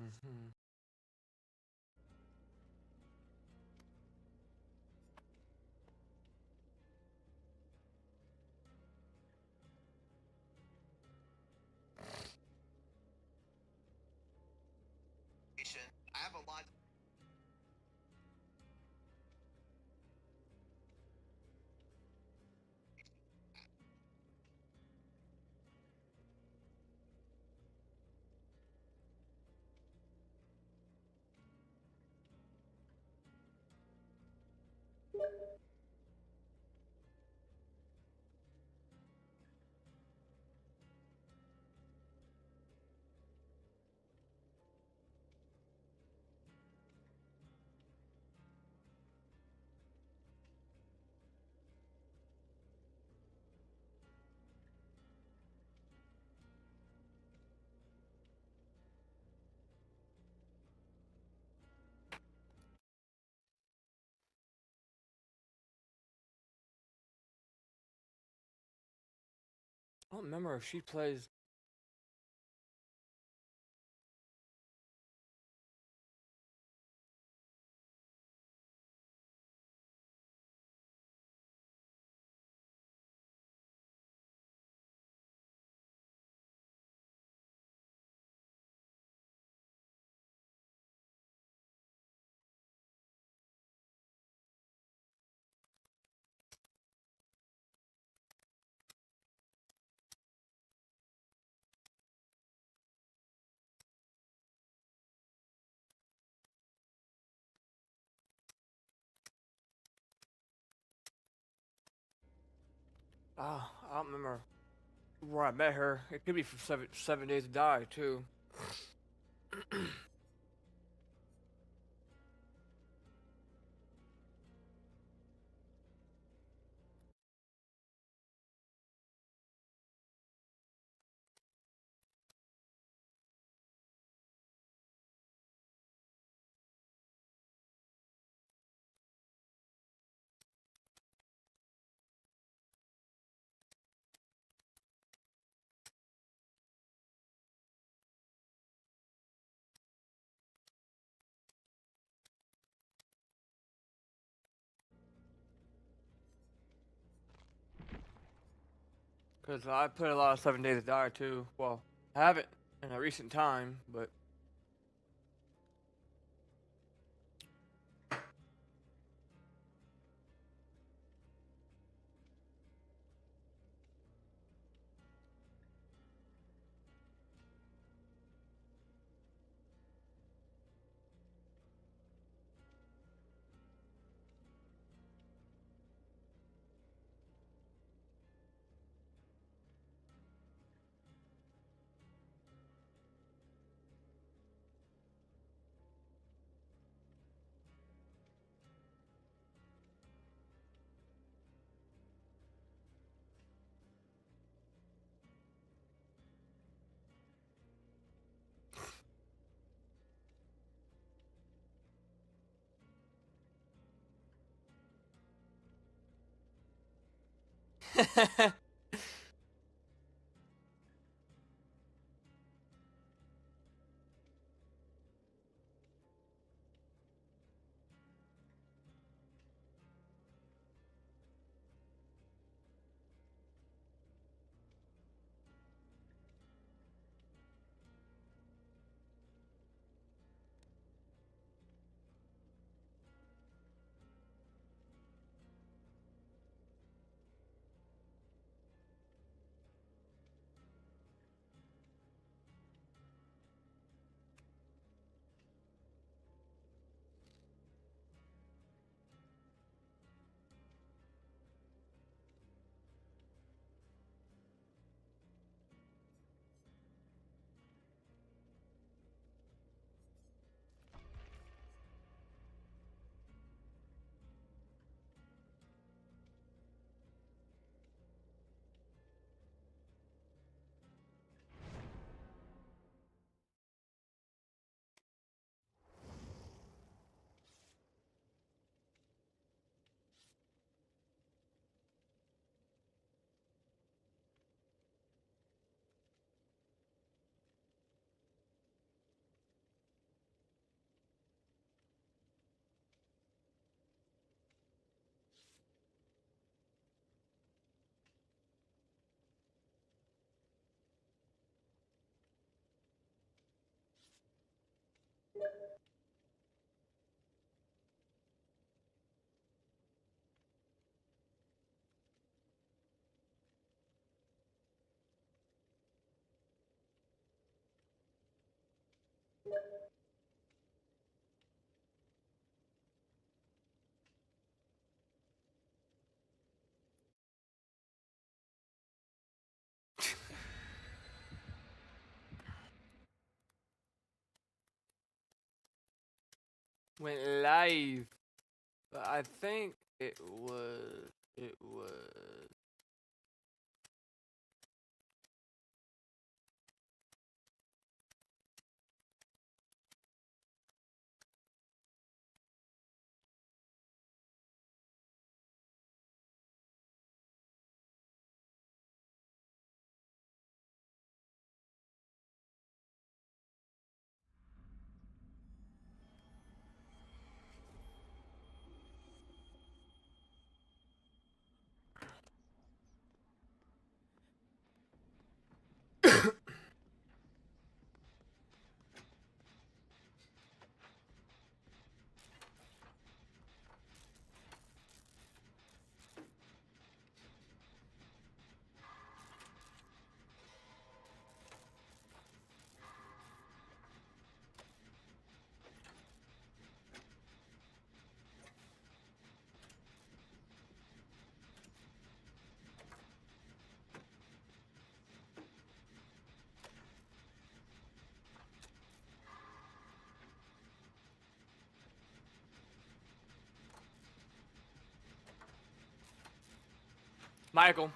Mm-hmm. I have a lot. I don't remember if she plays. I don't remember where I met her. It could be from Seven Days to Die too. Because I played a lot of Seven Days to Die too. Well, I haven't in a recent time, but went live, but I think it was. Michael.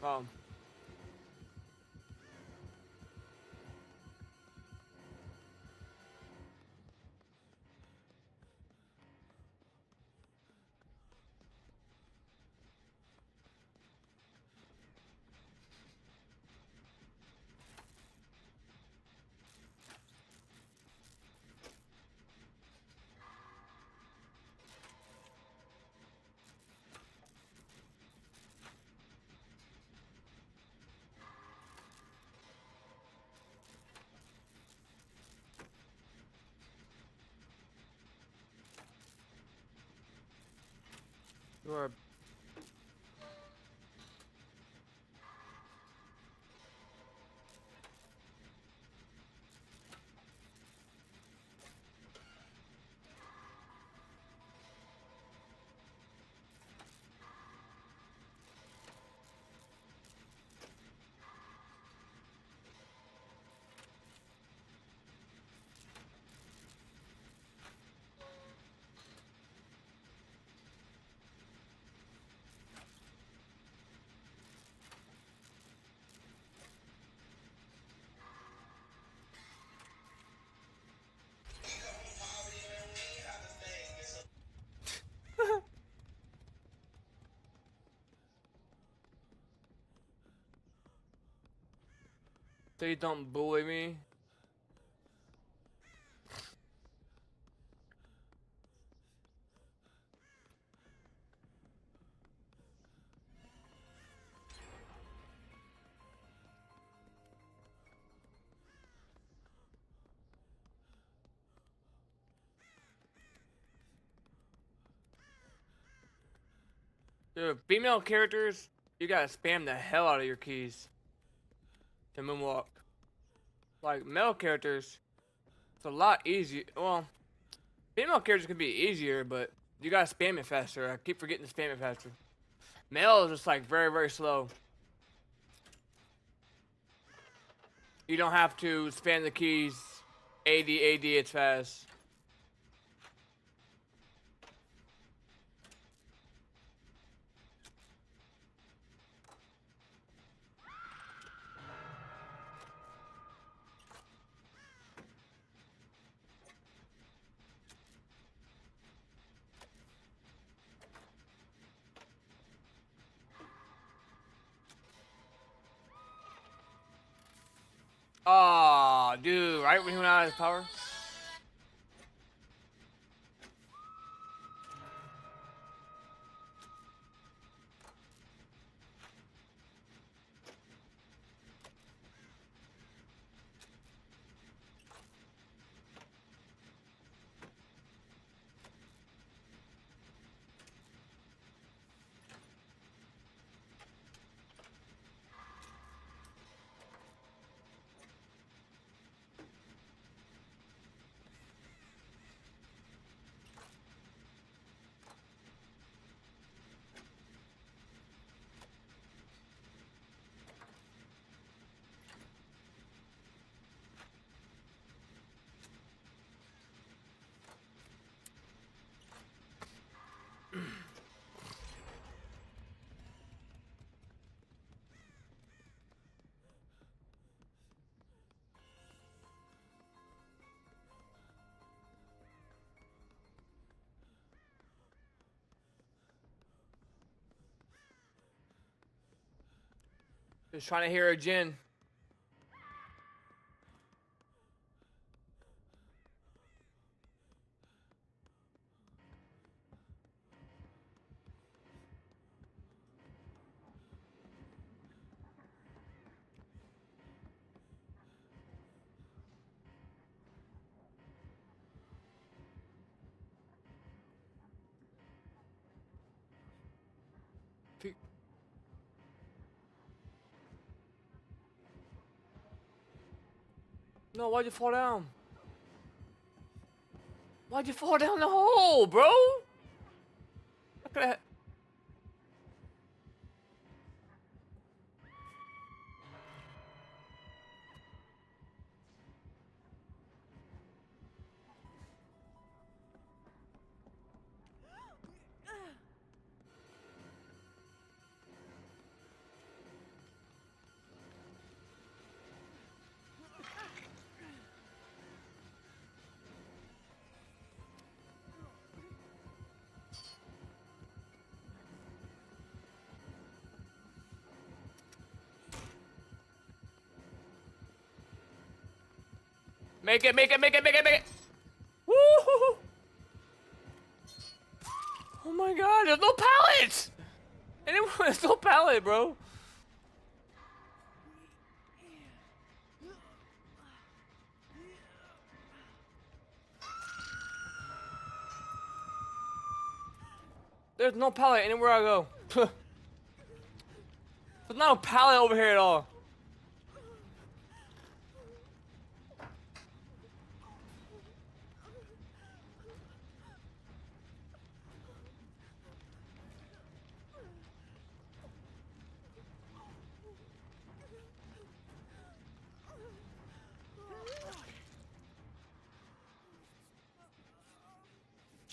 Um. You're. Please don't bully me. Dude, female characters, you gotta spam the hell out of your keys to moonwalk. Like, male characters, it's a lot easier. Well, female characters can be easier, but you gotta spam it faster. I keep forgetting to spam it faster. Male is just like very, very slow. You don't have to spam the keys. AD, it's fast. Aw, dude, right when he went out of his power? Just trying to hear a gin. No, why'd you fall down? Why'd you fall down the hole, bro? I could've... Make it, make it, make it, make it, make it! Woo! Oh my god, there's no pallets! Anyone, there's no pallet, bro. There's no pallet anywhere I go. There's not a pallet over here at all.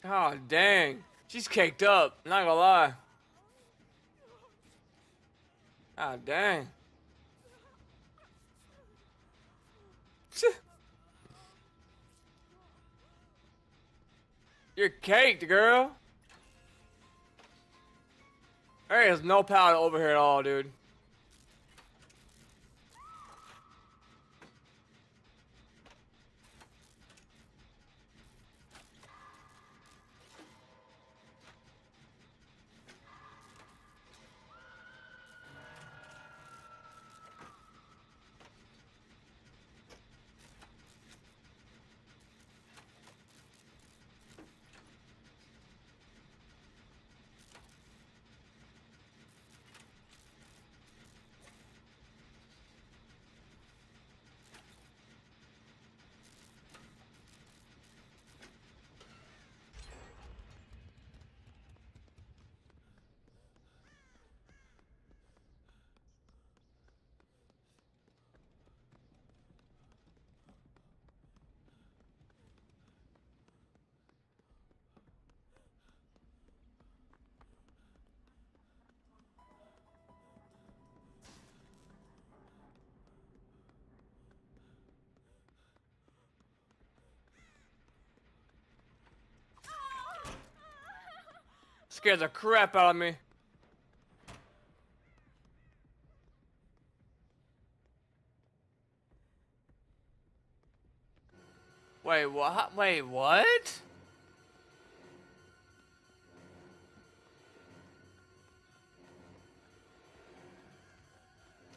Oh, dang. She's caked up, not gonna lie. Ah, dang. You're caked, girl. There is no pallet over here at all, dude. Scares the crap out of me. Wait, what? Wait, what?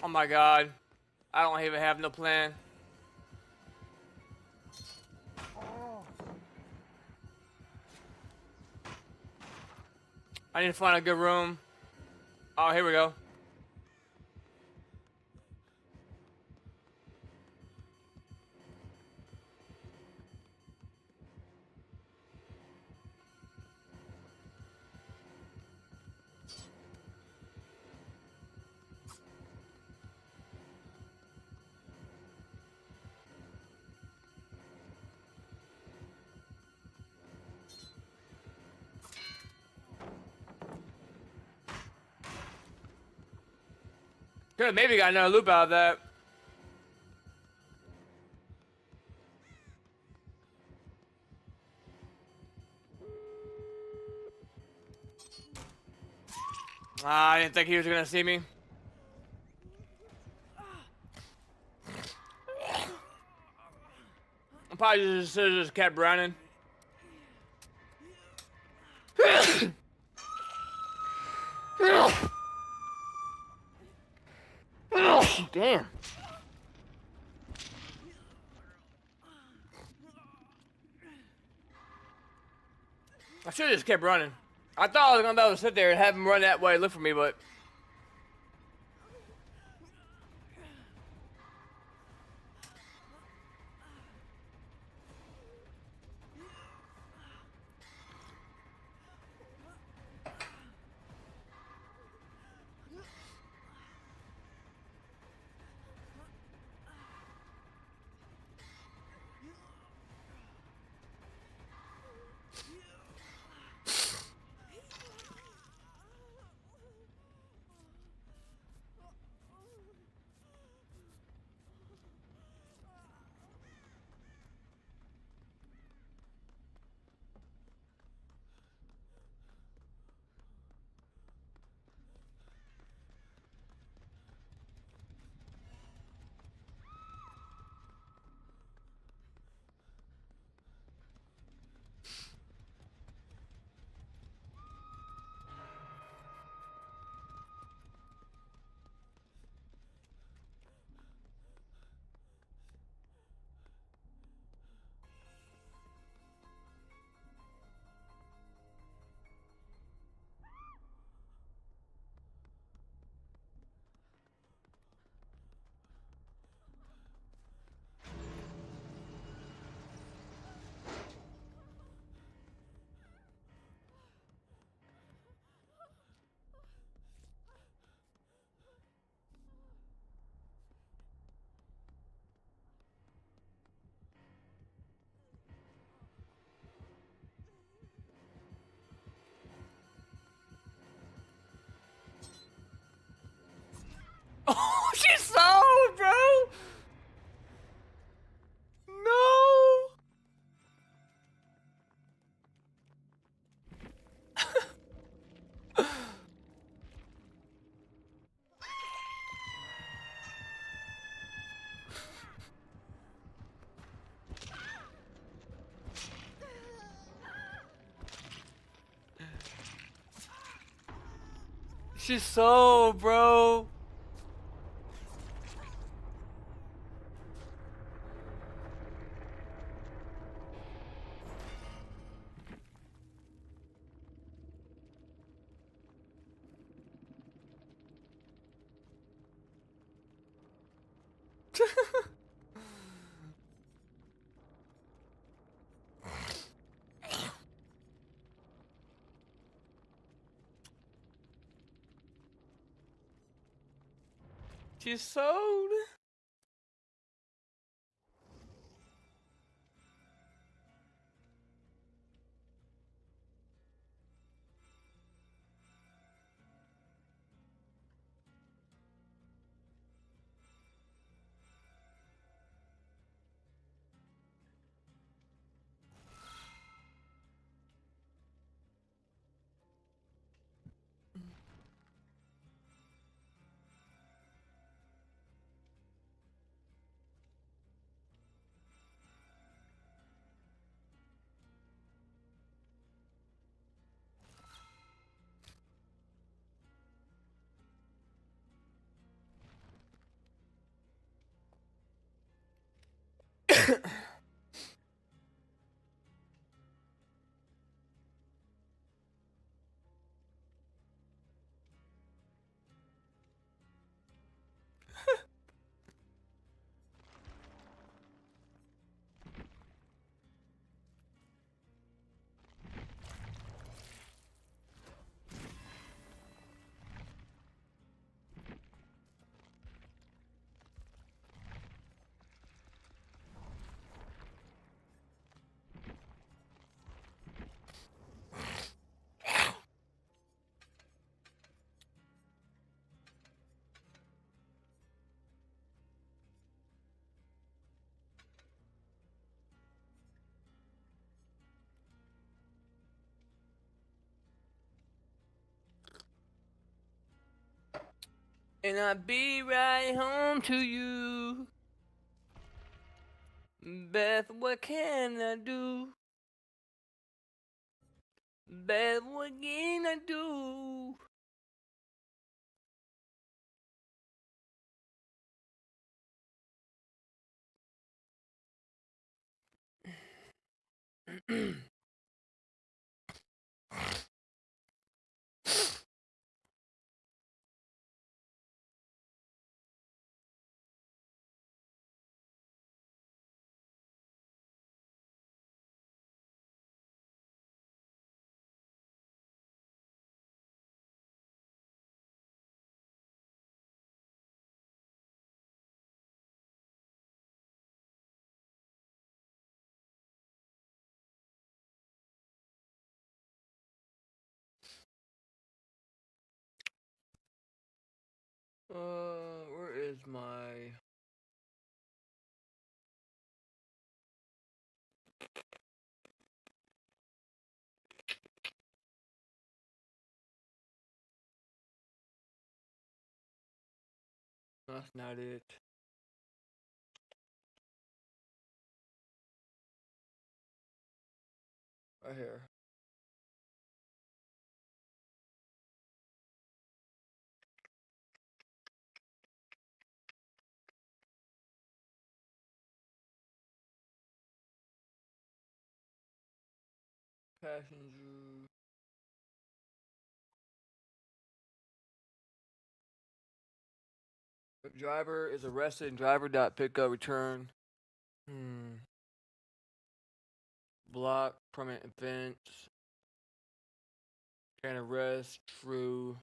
Oh my god. I don't even have no plan. I need to find a good room. Oh, here we go. Good, maybe got another loop out of that. Ah, I didn't think he was gonna see me. probably just kept running. Damn. I should have just kept running. I thought I was gonna be able to sit there and have him run that way, look for me, but oh, she's sold, bro. No. She's sold, bro. She's sold. And I'll be right home to you. Beth, what can I do? Beth, what can I do? Where is my... That's not it. Right here. Passenger. If driver is arrested and driver dot pick up return. Block permanent offense. Can arrest true.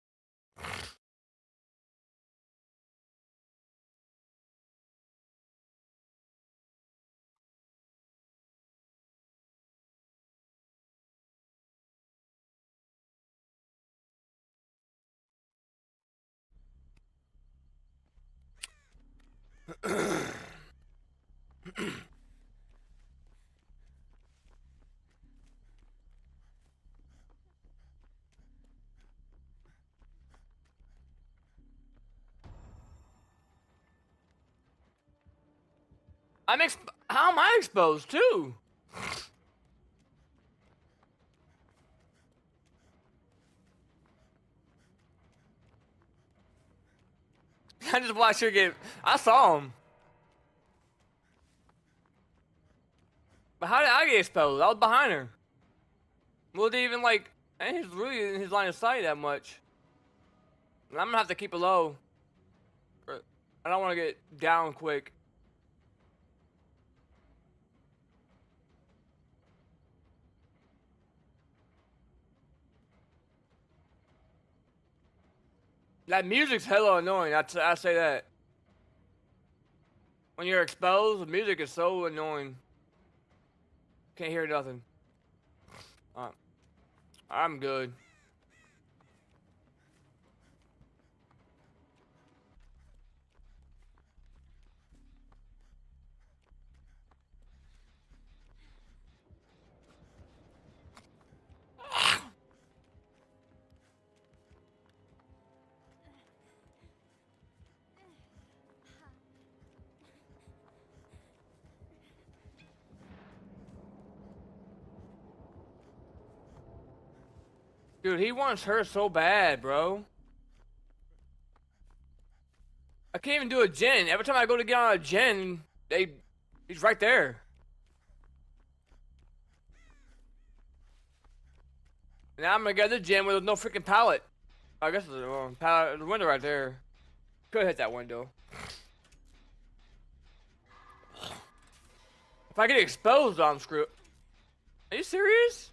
How am I exposed too? I just watched her get. I saw him. But how did I get exposed? I was behind her. Well, they even like. And he's really in his line of sight that much. And I'm gonna have to keep it low. I don't want to get down quick. That music's hella annoying. I say that. When you're exposed, the music is so annoying. Can't hear nothing. I'm good. Dude, he wants her so bad, bro. I can't even do a gen. Every time I go to get on a gen, he's right there. Now I'm gonna get the gen with no freaking pallet. I guess there's a pallet, the window right there. Could hit that window. If I get exposed, I'm screwed. Are you serious?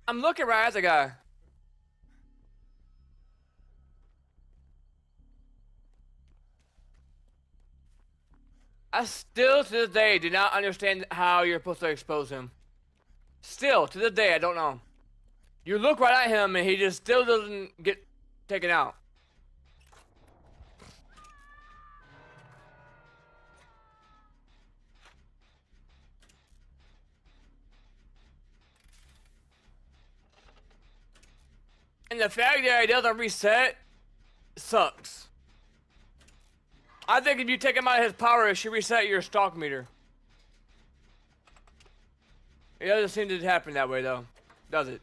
I'm looking right at the guy. I still, to this day, do not understand how you're supposed to expose him. Still, to this day, I don't know. You look right at him and he just still doesn't get taken out. And the fact that it doesn't reset sucks. I think if you take him out of his power, it should reset your stock meter. It doesn't seem to happen that way though, does it?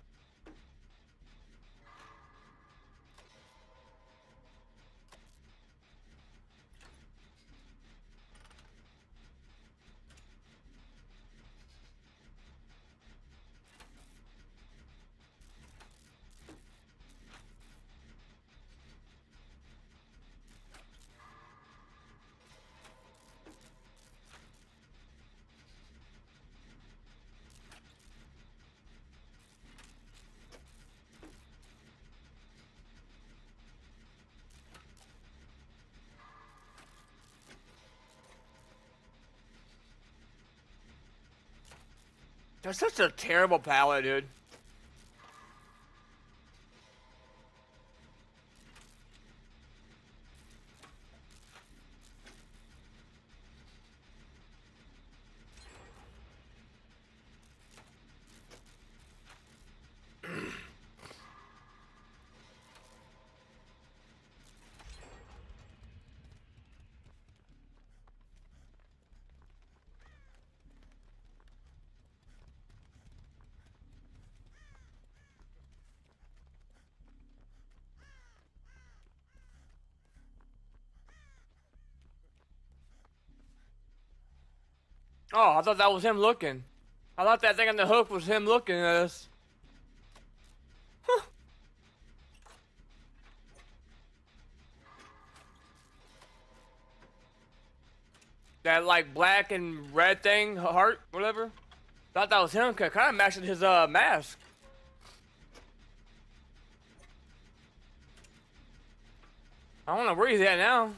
That's such a terrible palette, dude. Oh, I thought that was him looking. I thought that thing on the hook was him looking at us. Huh. That like black and red thing, heart, whatever. Thought that was him, cause kind of matched his mask. I don't know where he's at now.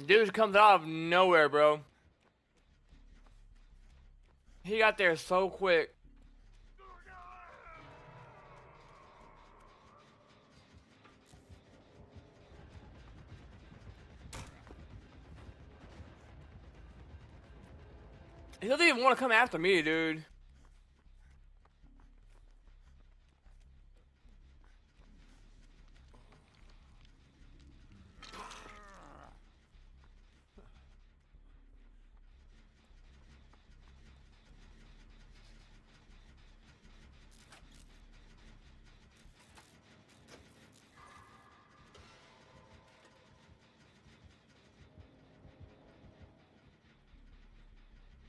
Dude comes out of nowhere, bro. He got there so quick. He doesn't even want to come after me, dude.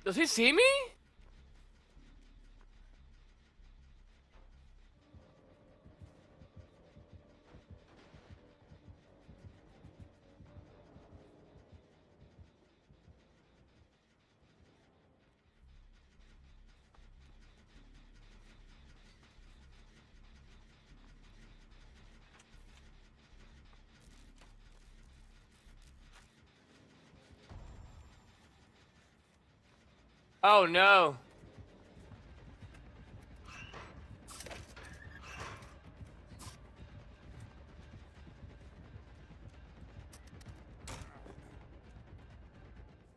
Does he see me? Oh no.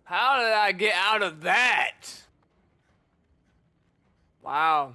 How did I get out of that? Wow.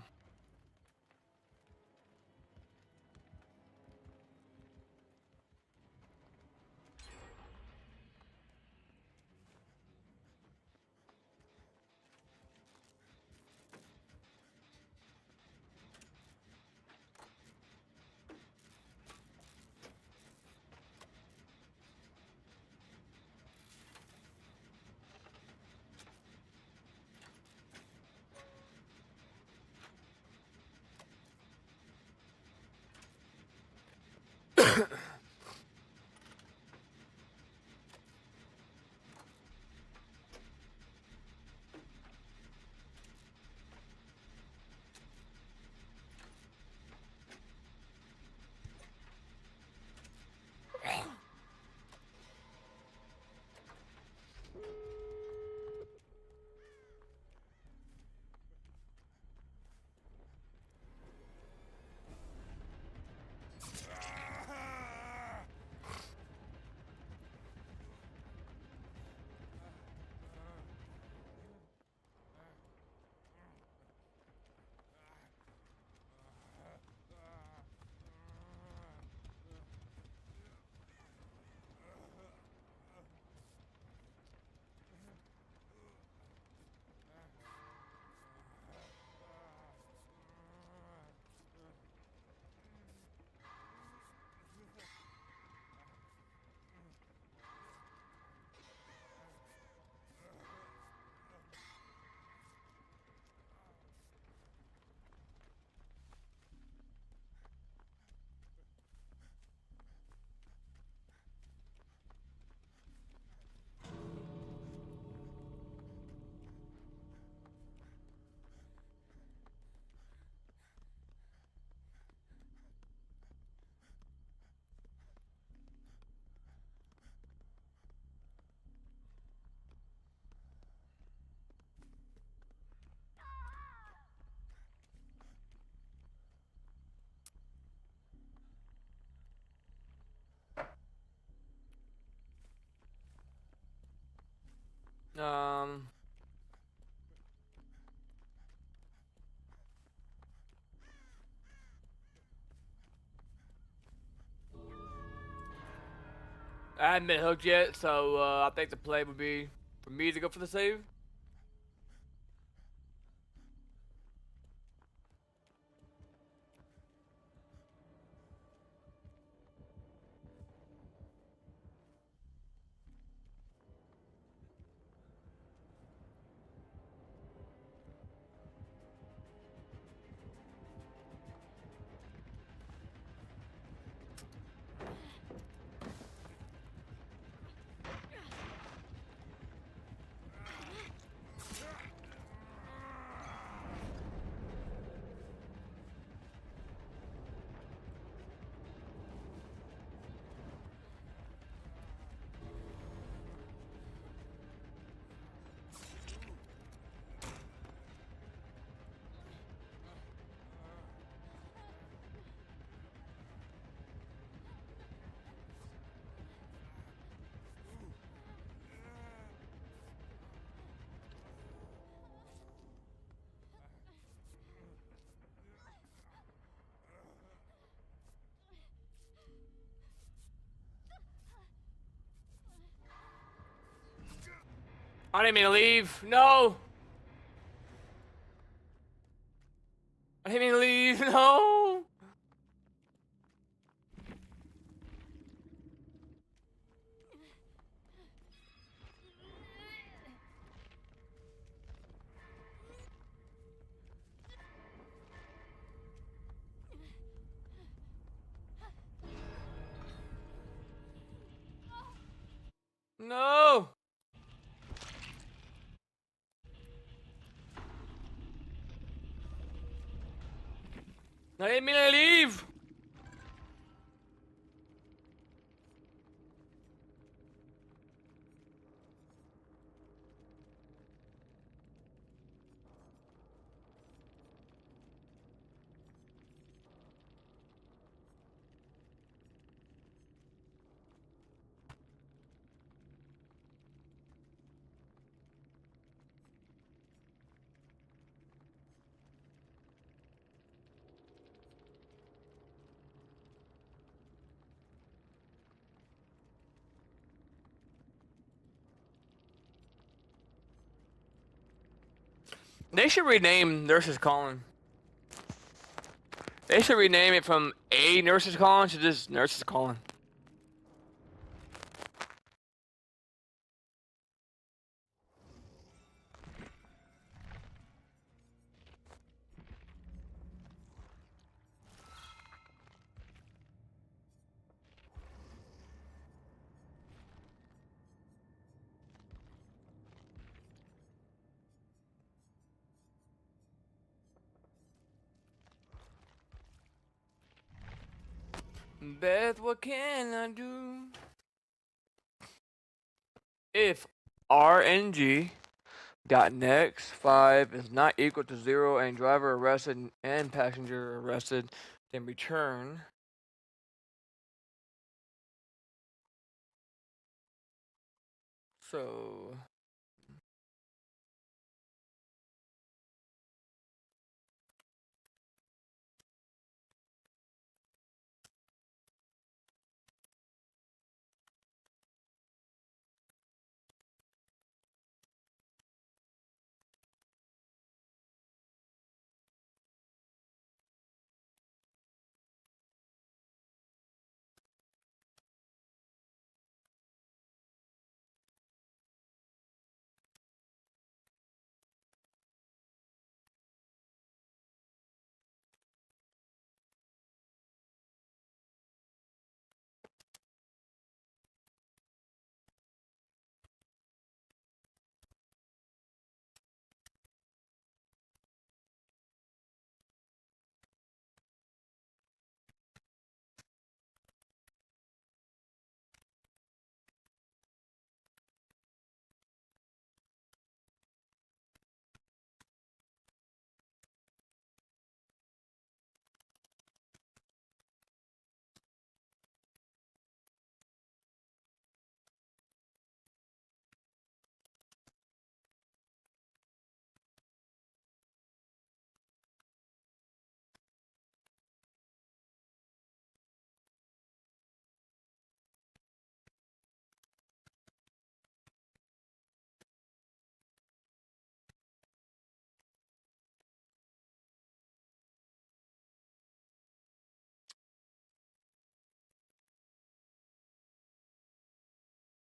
I haven't been hooked yet, so I think the play would be for me to go for the save. I didn't mean to leave. No. I didn't mean to leave. No. No. I didn't mean to leave. They should rename Nurses Calling. They should rename it from a Nurses Calling to just Nurses Calling. Beth, what can I do? If RNG dot next 5 is not equal to 0 and driver arrested and passenger arrested, then return. So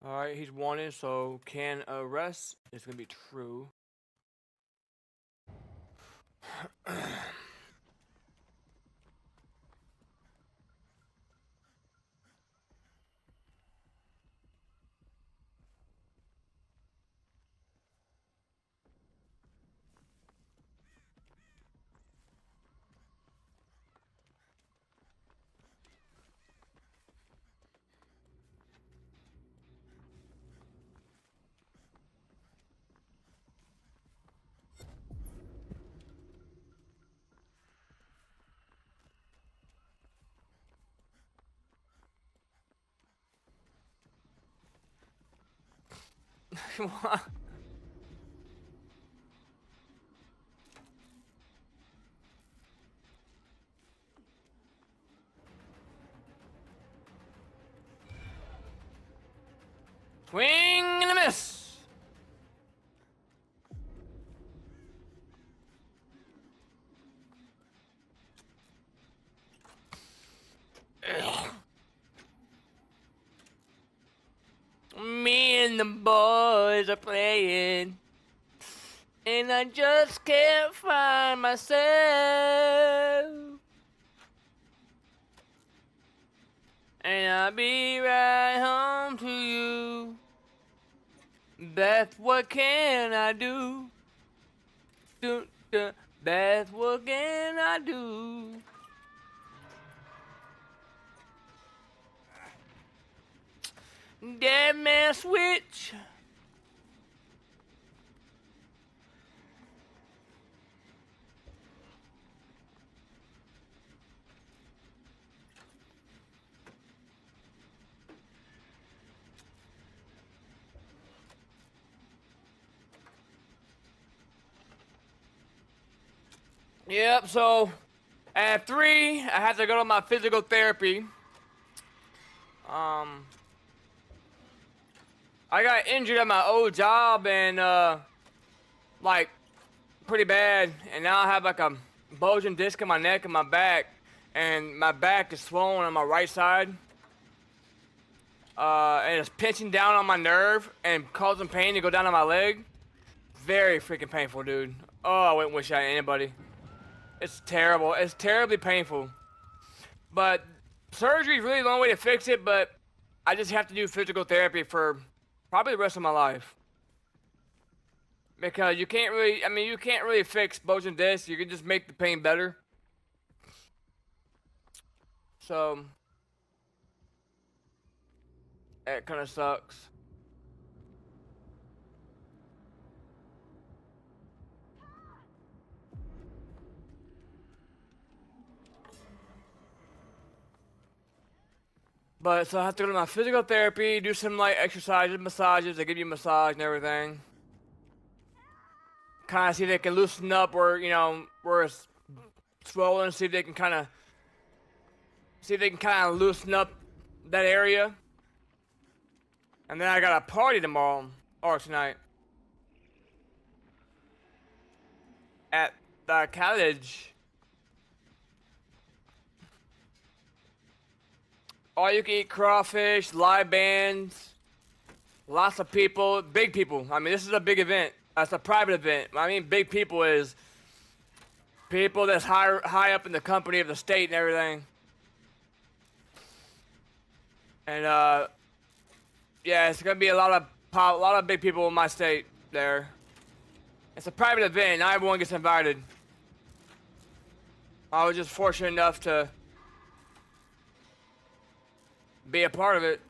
Alright, he's wanted, so can arrest is gonna be true. What? Swing and a miss. Me and the boys are playing, and I just can't find myself. And I'll be right home to you. Beth, what can I do? Beth, what can I do? Dead man switch. Yep, so at 3, I have to go to my physical therapy. I got injured at my old job and like pretty bad, and now I have like a bulging disc in my neck and my back, and my back is swollen on my right side. And it's pinching down on my nerve and causing pain to go down on my leg. Very freaking painful, dude. Oh, I wouldn't wish that on anybody. It's terrible. It's terribly painful. But surgery is really the only way to fix it, but I just have to do physical therapy for probably the rest of my life. Because you can't really, I mean, you can't really fix bulging discs. You can just make the pain better. So, it kind of sucks. But so I have to go to my physical therapy, do some like exercises, massages. They give you a massage and everything. Kind of see if they can loosen up where, you know, where it's swollen. See if they can kind of loosen up that area. And then I got a party tomorrow or tonight at the college. All you can eat crawfish, live bands, lots of people, big people. I mean, this is a big event. It's a private event. I mean, big people is people that's high up in the company of the state and everything. And yeah, it's gonna be a lot of big people in my state there. It's a private event. Not everyone gets invited. I was just fortunate enough to be a part of it.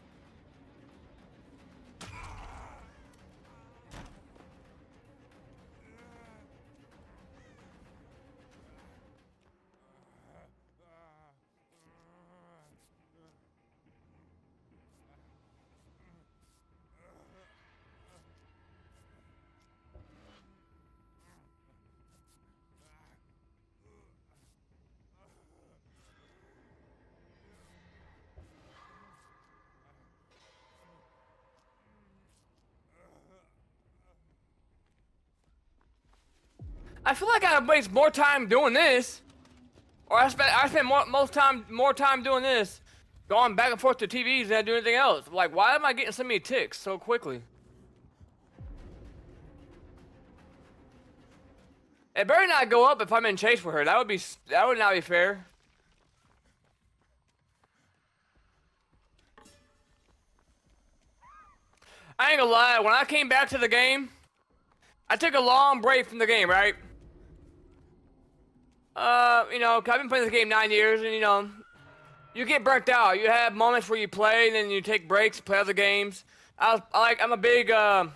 I feel like I waste more time doing this, or I spend more time doing this, going back and forth to TVs and not doing anything else. Like, why am I getting so many ticks so quickly? It better not go up if I'm in chase with her. That would not be fair. I ain't gonna lie, when I came back to the game, I took a long break from the game, right? You know, 'cause I've been playing this game 9 years, and you know, you get burnt out. You have moments where you play, and then you take breaks, play other games. I'm a big, I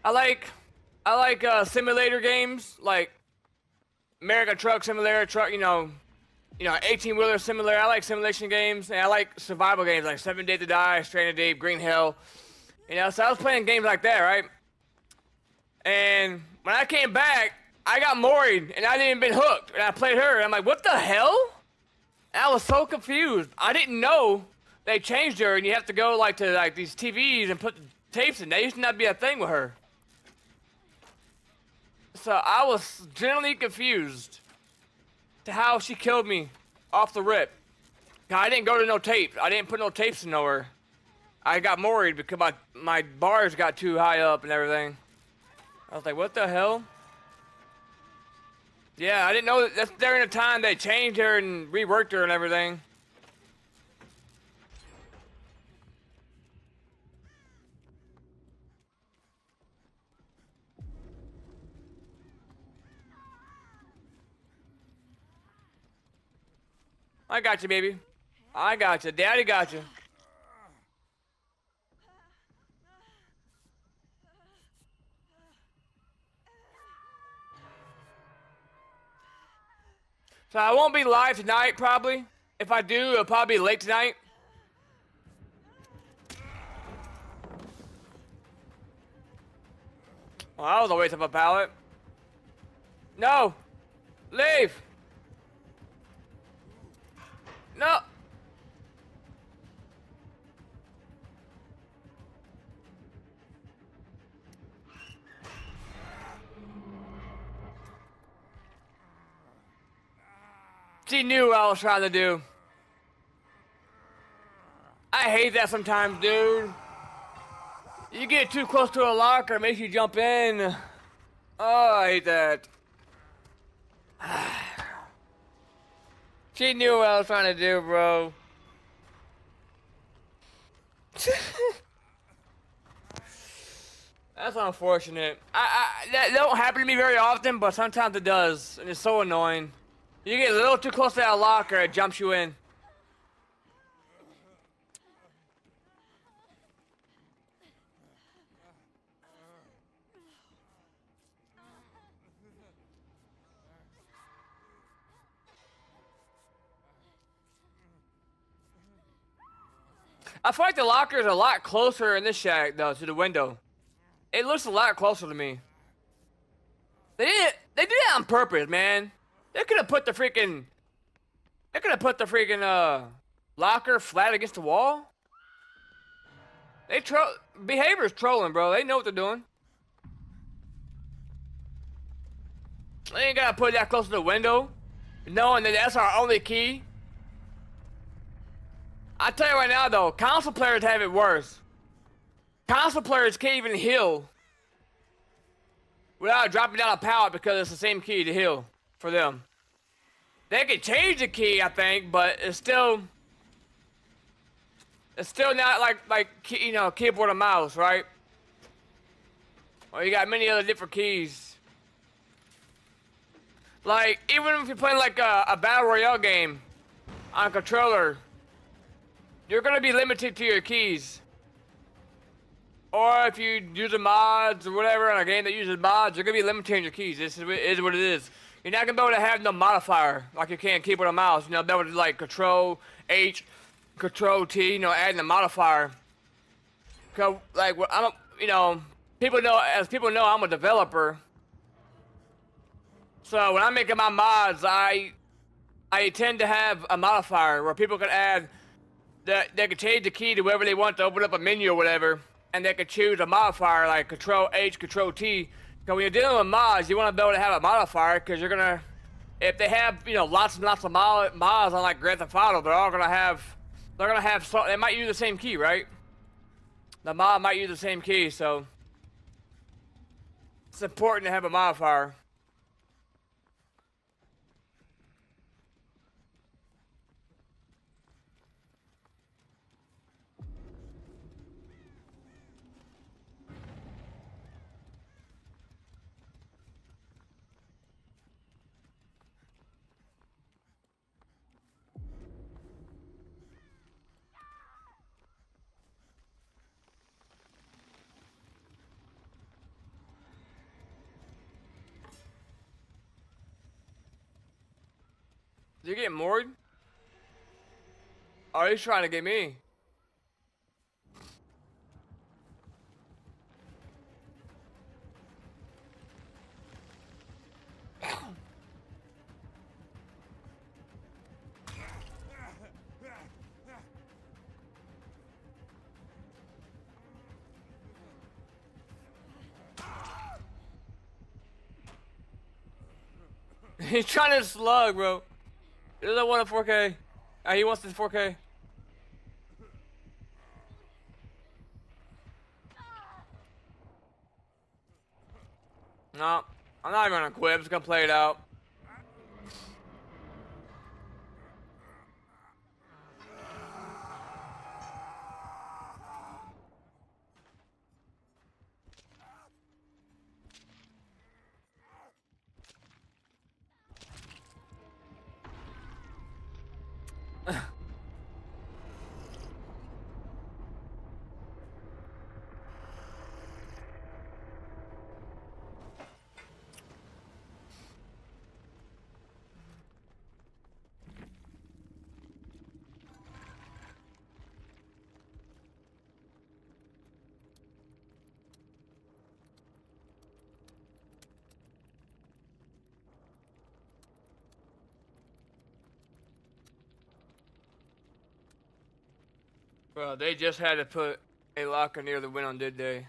like simulator games, like American Truck Simulator, you know, 18-wheeler simulator. I like simulation games, and I like survival games like 7 Days to Die, Stranded Deep, Green Hill. You know, so I was playing games like that, right? And when I came back, I got Mori'd, and I didn't even been hooked. And I played her, and I'm like, what the hell? And I was so confused. I didn't know they changed her, and you have to go like to like these TVs and put the tapes in. That used to not be a thing with her. So I was generally confused to how she killed me off the rip. I didn't go to no tapes. I didn't put no tapes in nowhere. I got worried because my bars got too high up and everything. I was like, what the hell? Yeah, I didn't know that's during the time they changed her and reworked her and everything. I got you, baby. I got you. Daddy got you. So I won't be live tonight, probably. If I do, it'll probably be late tonight. Well, that was a waste of a pallet. No! Leave! No! She knew what I was trying to do. I hate that sometimes, dude. You get too close to a locker, it makes you jump in. Oh, I hate that. She knew what I was trying to do, bro. That's unfortunate. That don't happen to me very often, but sometimes it does, and it's so annoying. You get a little too close to that locker, it jumps you in. I feel like the locker is a lot closer in this shack, though, to the window. It looks a lot closer to me. They did that on purpose, man. They could have put the freaking locker flat against the wall. Behavior's trolling, bro. They know what they're doing. They ain't gotta put it that close to the window, knowing that that's our only key. I tell you right now, though, console players have it worse. Console players can't even heal without dropping down a pallet because it's the same key to heal for them. They could change the key, I think, but it's still not like you know, keyboard and mouse, right? Well, you got many other different keys. Like, even if you're playing like a battle royale game on a controller, you're gonna be limited to your keys. Or if you use the mods or whatever on a game that uses mods, you're gonna be limited to your keys. This is what it is. You're not gonna be able to have no modifier like you can keyboard and mouse. You know, be able to like Control H, Control T. You know, adding a modifier. Cause like you know, people know I'm a developer. So when I'm making my mods, I tend to have a modifier where people can add that they can change the key to wherever they want to open up a menu or whatever, and they can choose a modifier like Control H, Control T. Because when you're dealing with mods, you want to be able to have a modifier because you're gonna, if they have, you know, lots and lots of mods on like Grand Theft Auto, they're all gonna have They're gonna have so they might use the same key, right? The mob might use the same key, so it's important to have a modifier. Did you get moored? Oh, he's trying to get me. He's trying to slug, bro. He doesn't want a 4K. He wants this 4K. No, I'm not even gonna quit. I'm just gonna play it out. Bro, they just had to put a locker near the window, did they?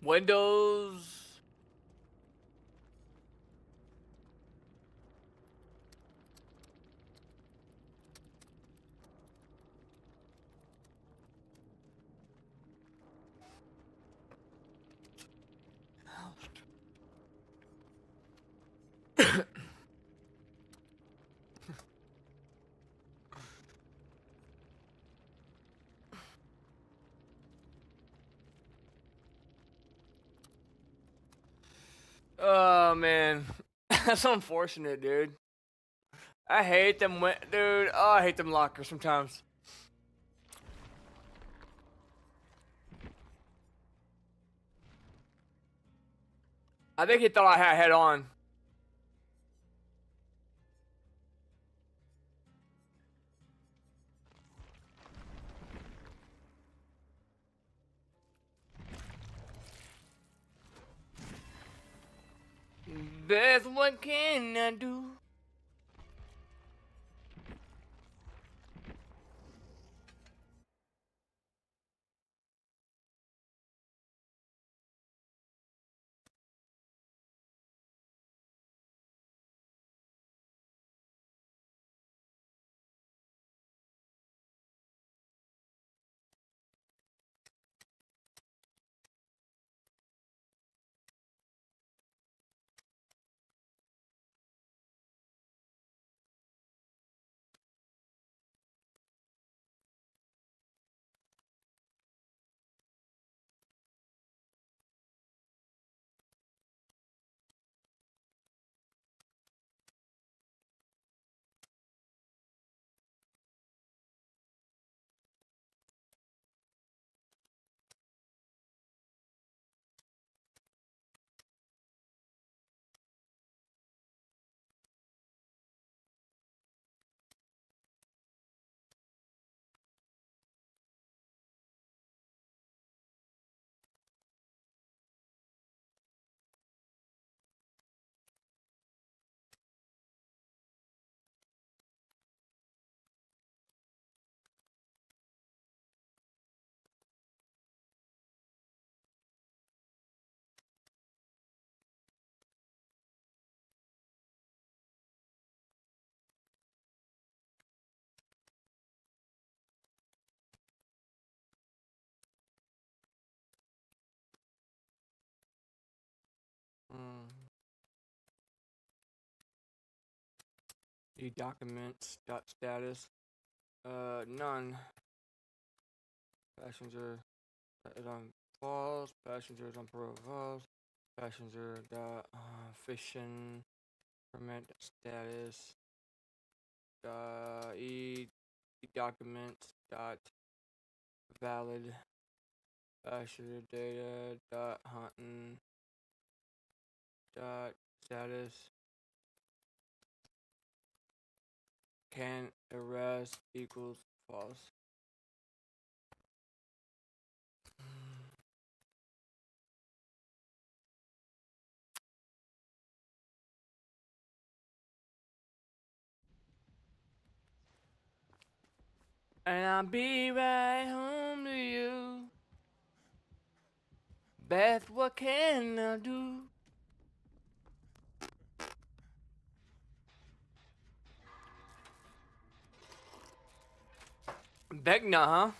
Windows. Oh man, that's unfortunate, dude. I hate them, dude. Oh, I hate them lockers sometimes. I think he thought I had head on. Beth, what can I do? documents dot status. None. Passenger is on false. Passenger is on false. Passenger dot fishing permit status. Documents dot valid. Passenger data dot hunting dot status. Can arrest equals false. And I'll be right home to you. Beth, what can I do? Vecna, huh?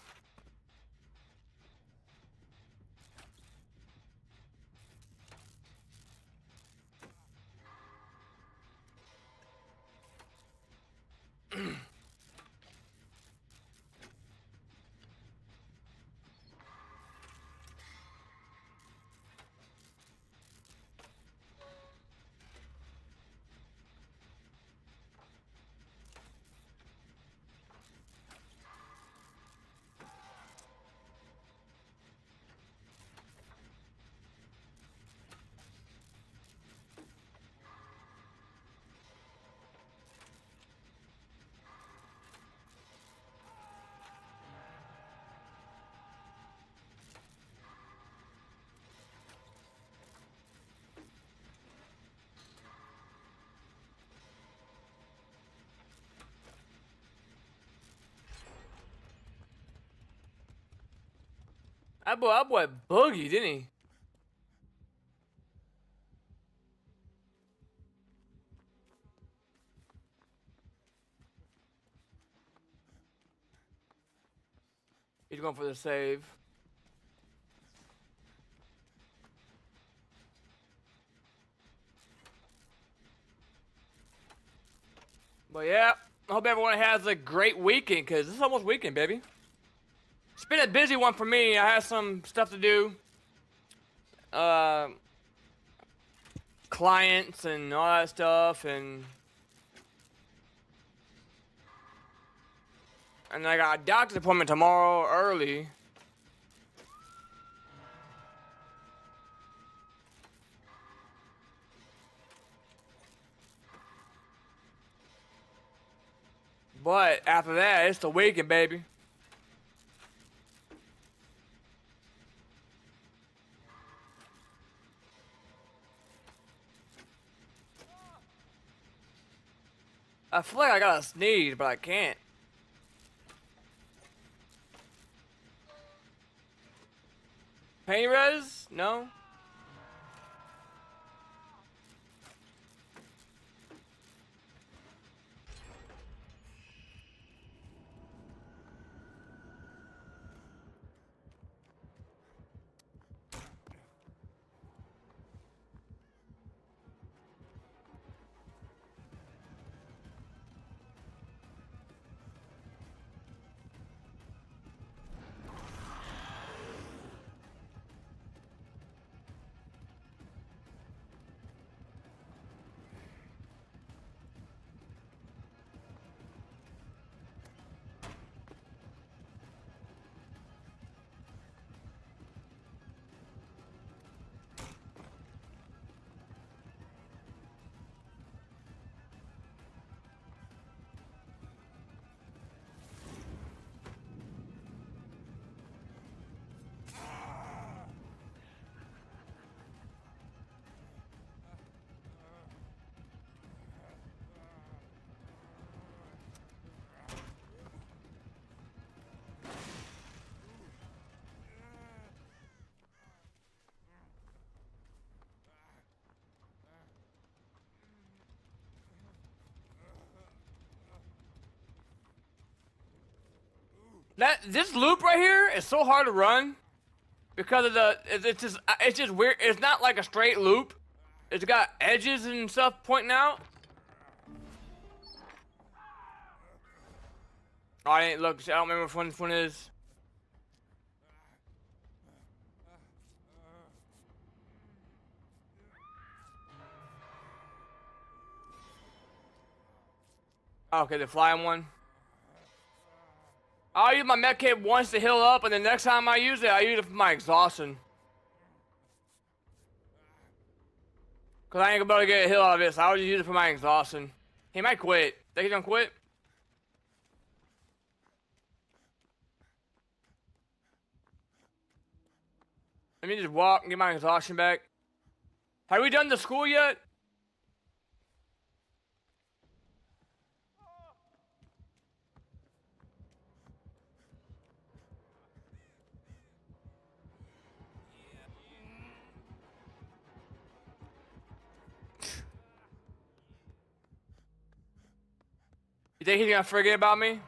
That boy boogie, didn't he? He's going for the save. But yeah, I hope everyone has a great weekend, because this is almost weekend, baby. It's been a busy one for me. I have some stuff to do. Clients and all that stuff, and I got a doctor's appointment tomorrow early. But after that, it's the weekend, baby. I feel like I gotta sneeze, but I can't. Pain res? No? This loop right here is so hard to run because of it's just weird. It's not like a straight loop. It's got edges and stuff pointing out. Oh, I didn't look. I don't remember which one this one is. Okay, the flying one. I'll use my med kit once to heal up, and the next time I use it for my exhaustion. Cause I ain't gonna be able to get a heal out of it, so I'll just use it for my exhaustion. He might quit. Think he's gonna quit? Let me just walk and get my exhaustion back. Have we done the school yet? You think he's gonna forget about me?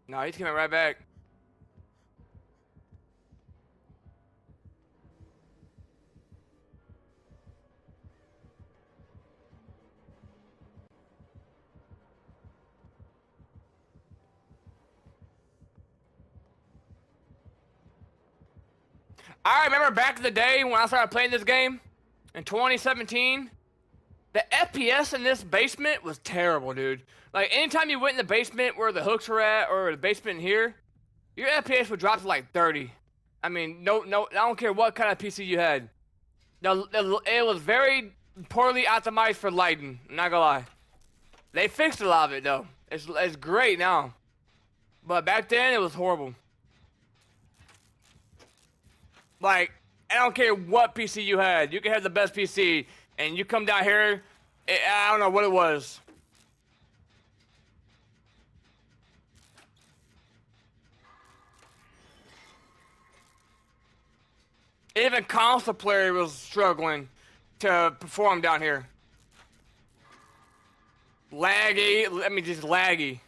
No, he's coming right back. I remember back in the day when I started playing this game in 2017. The FPS in this basement was terrible, dude. Like, anytime you went in the basement where the hooks were at, or the basement in here, your FPS would drop to like 30. I mean, no, I don't care what kind of PC you had. No, it was very poorly optimized for lighting. I'm not gonna lie. They fixed a lot of it though. It's great now, but back then it was horrible. Like, I don't care what PC you had. You could have the best PC, and you come down here, I don't know what it was. Even console player was struggling to perform down here. Laggy, I mean just laggy.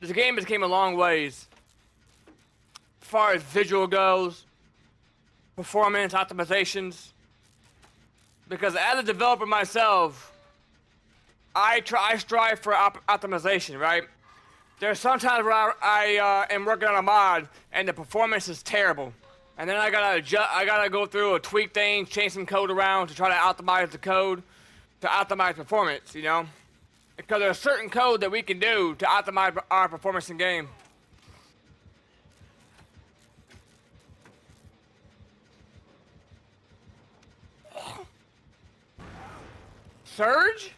This game has came a long ways. As far as visual goes, performance, optimizations. Because as a developer myself, I strive for optimization, right? There's sometimes where I am working on a mod and the performance is terrible. And then I gotta go through and tweak things, change some code around to try to optimize the code to optimize performance, you know? Because there's certain code that we can do to optimize our performance in game. Surge?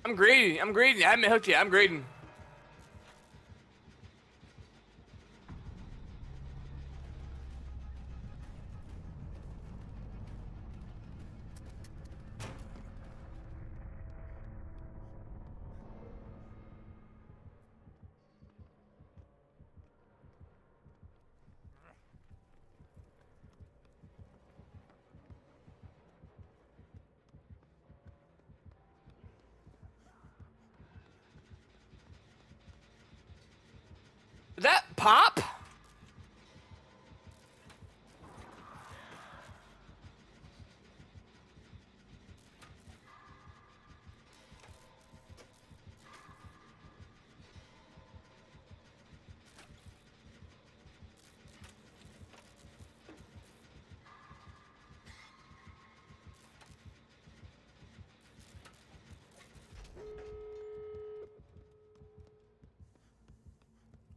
I'm greedy. I haven't been hooked yet. I'm greedy. Is that Pop?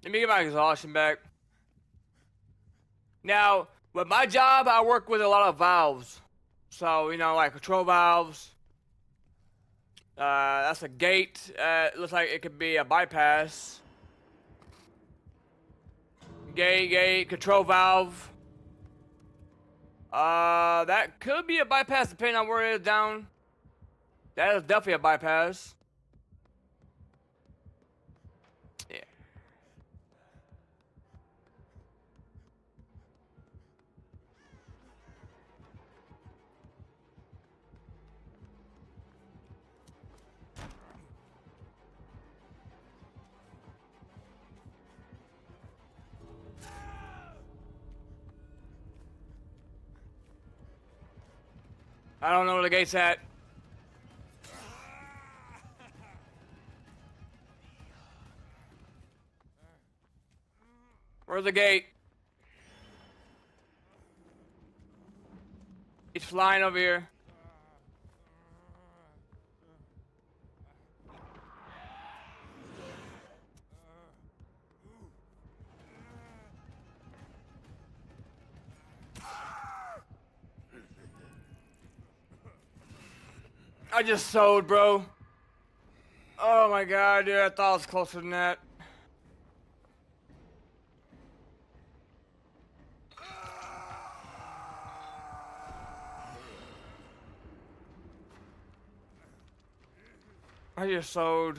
Let me get my exhaustion back. Now, with my job, I work with a lot of valves. So, you know, like control valves. That's a gate. Looks like it could be a bypass. Gate, control valve. That could be a bypass depending on where it is down. That is definitely a bypass. Yeah. I don't know where the gate's at. Where's the gate? He's flying over here. I just sold, bro. Oh my god, dude, I thought it was closer than that. I just sold.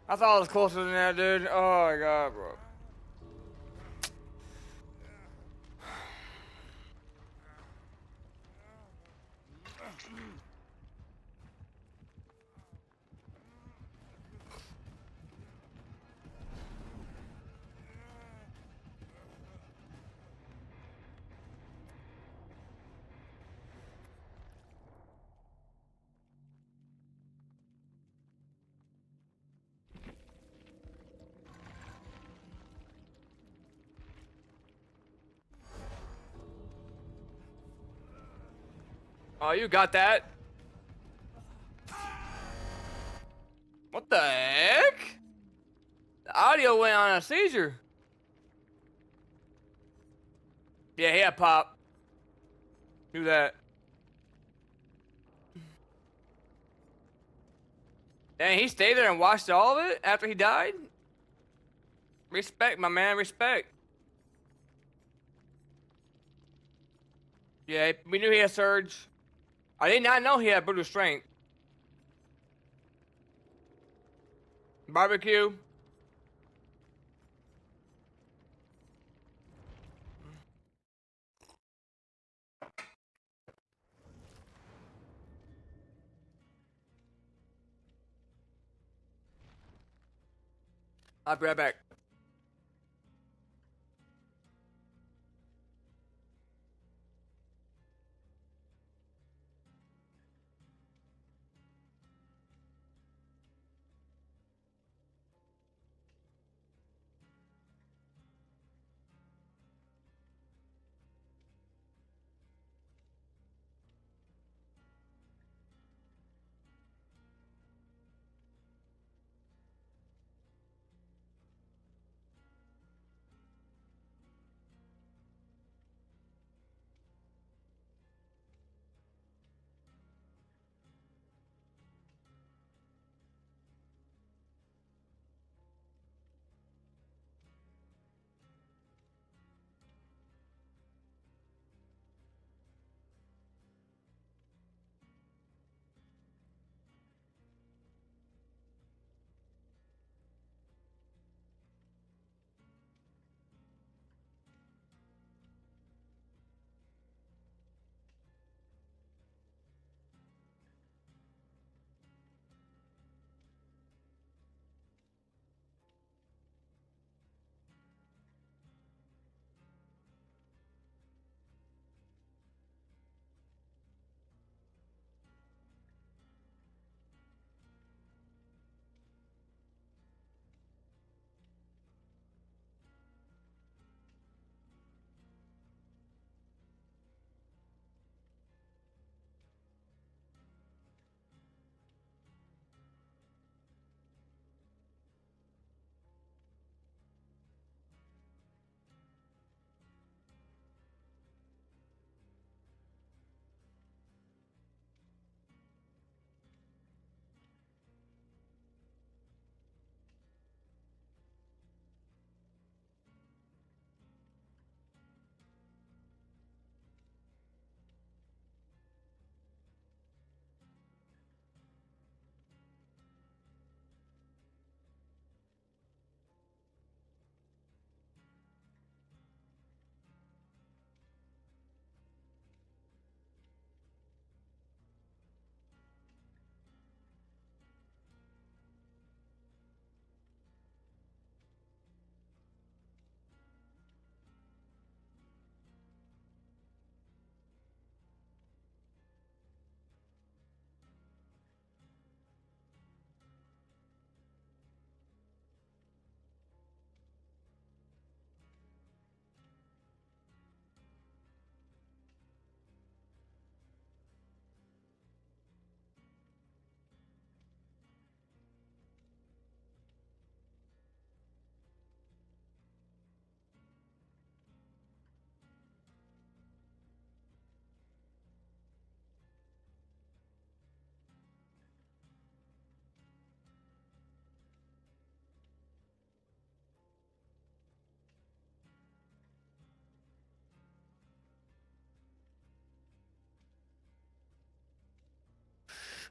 I thought it was closer than that, dude. Oh my god, bro. Oh, you got that? What the heck? The audio went on a seizure. Yeah, he had pop. Do that. Dang, he stayed there and watched all of it after he died? Respect, my man, respect. Yeah, we knew he had surge. I did not know he had brutal strength. Barbecue. I'll be right back.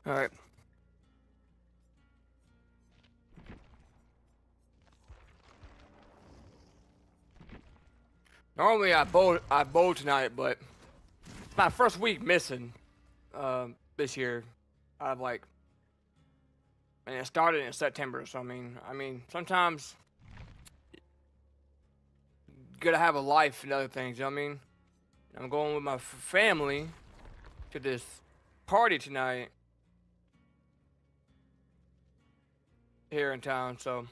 All right. Normally I bowl tonight, but it's my first week missing this year. I've like, and it started in September, so I mean, sometimes you gotta have a life and other things. You know what I mean? I'm going with my family to this party tonight here in town, so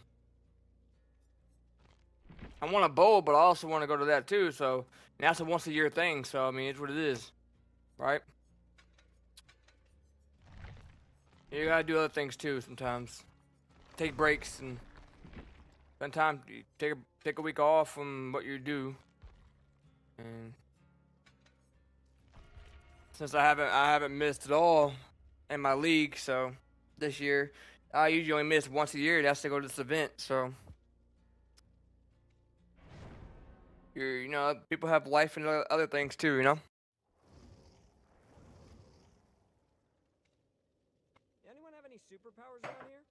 I want to bowl, but I also want to go to that too. So and that's a once a year thing. So I mean, it's what it is, right? You gotta do other things too sometimes. Take breaks and spend time. Take a week off from what you do. And since I haven't missed at all in my league, so this year I usually only miss once a year. That's to go to this event. So people have life and other things too. Anyone have any superpowers around here?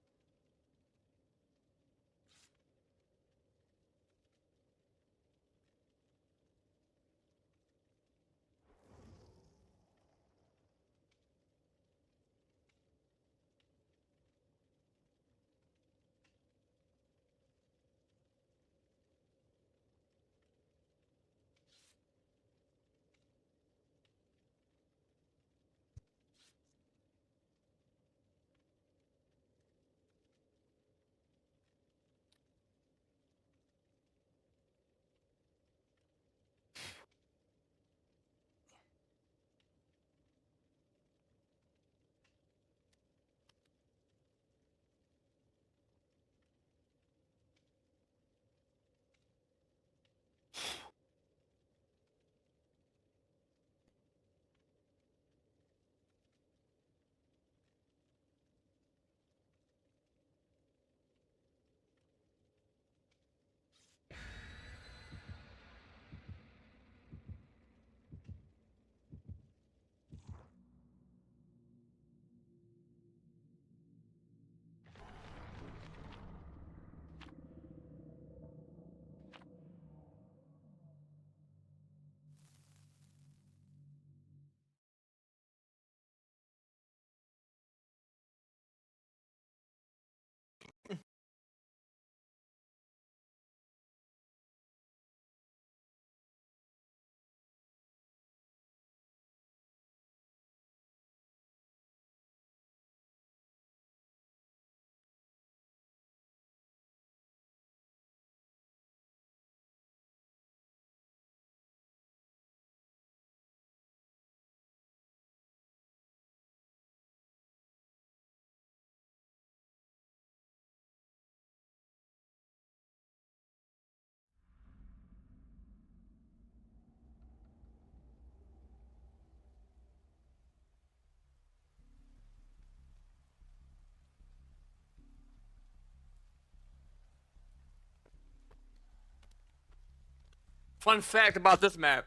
Fun fact about this map: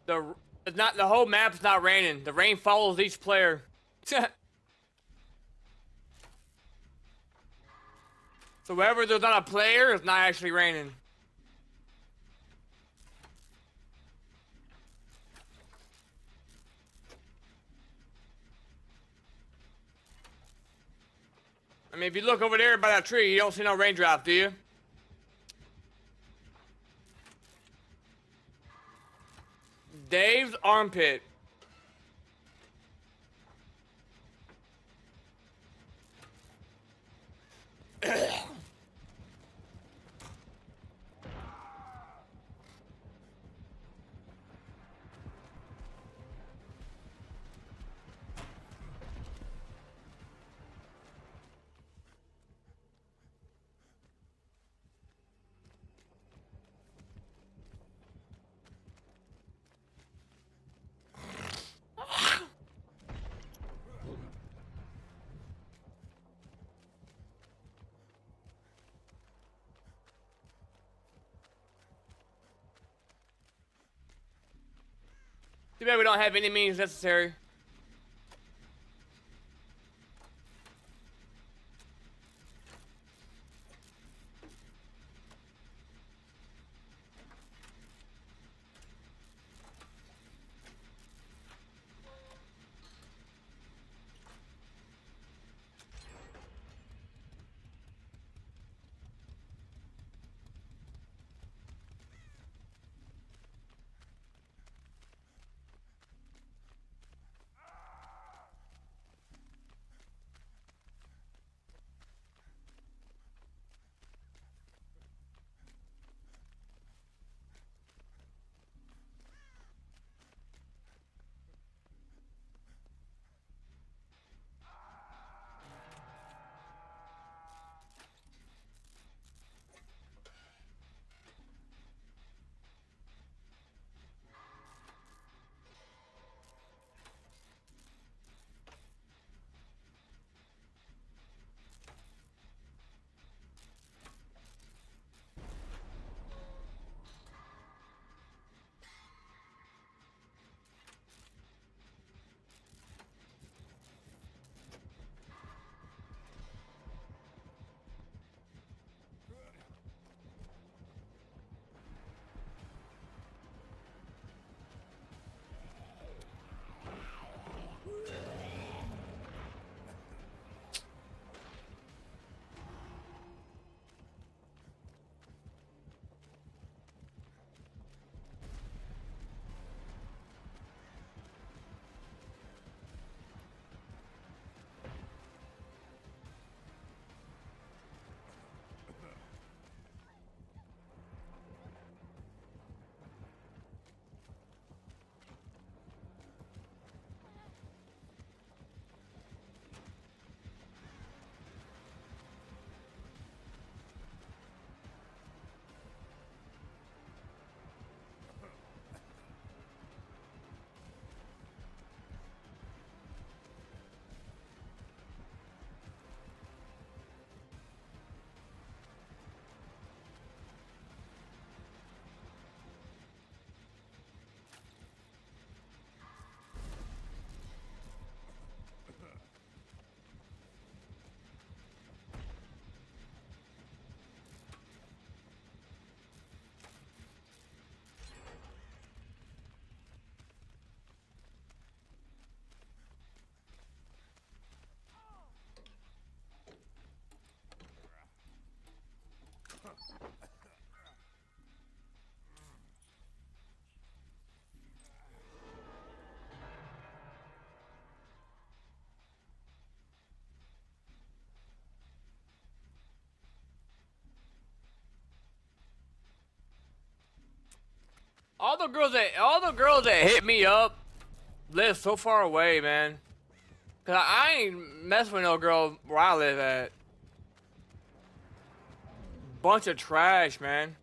the it's not the whole map's not raining. The rain follows each player. So wherever there's not a player, it's not actually raining. I mean, if you look over there by that tree, you don't see no raindrop, do you? Dave's armpit. Too bad we don't have any means necessary. All the girls that hit me up live so far away, man. Cause I ain't messing with no girl where I live at. Bunch of trash, man.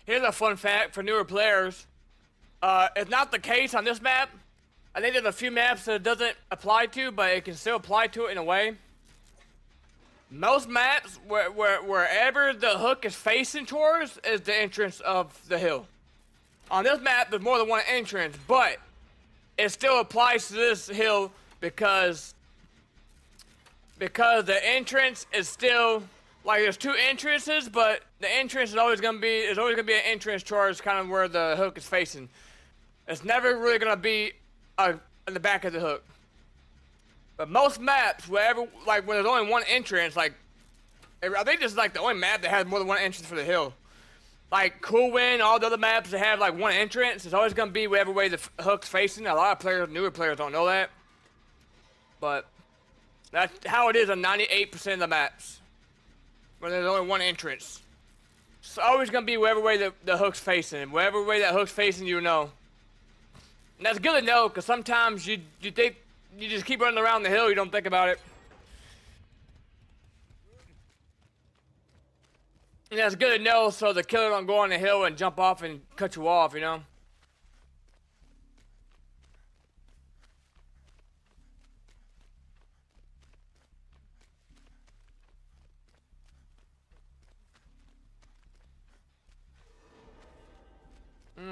Here's a fun fact for newer players. It's not the case on this map. I think there's a few maps that it doesn't apply to, but it can still apply to it in a way. Most maps, wherever the hook is facing towards, is the entrance of the hill. On this map, there's more than one entrance, but it still applies to this hill because the entrance is still like there's two entrances, but the entrance is always gonna be an entrance towards kind of where the hook is facing. It's never really gonna be in the back of the hook. But most maps, wherever like when there's only one entrance, like I think this is like the only map that has more than one entrance for the hill. Like Cool Wind, all the other maps that have like one entrance, it's always gonna be whatever way the hook's facing. A lot of players, newer players, don't know that, but that's how it is on 98% of the maps. Where there's only one entrance. It's always gonna be wherever way the hook's facing. Wherever way that hook's facing, you know. And that's good to know, because sometimes you think you just keep running around the hill, you don't think about it. And that's good to know, so the killer don't go on the hill and jump off and cut you off, you know?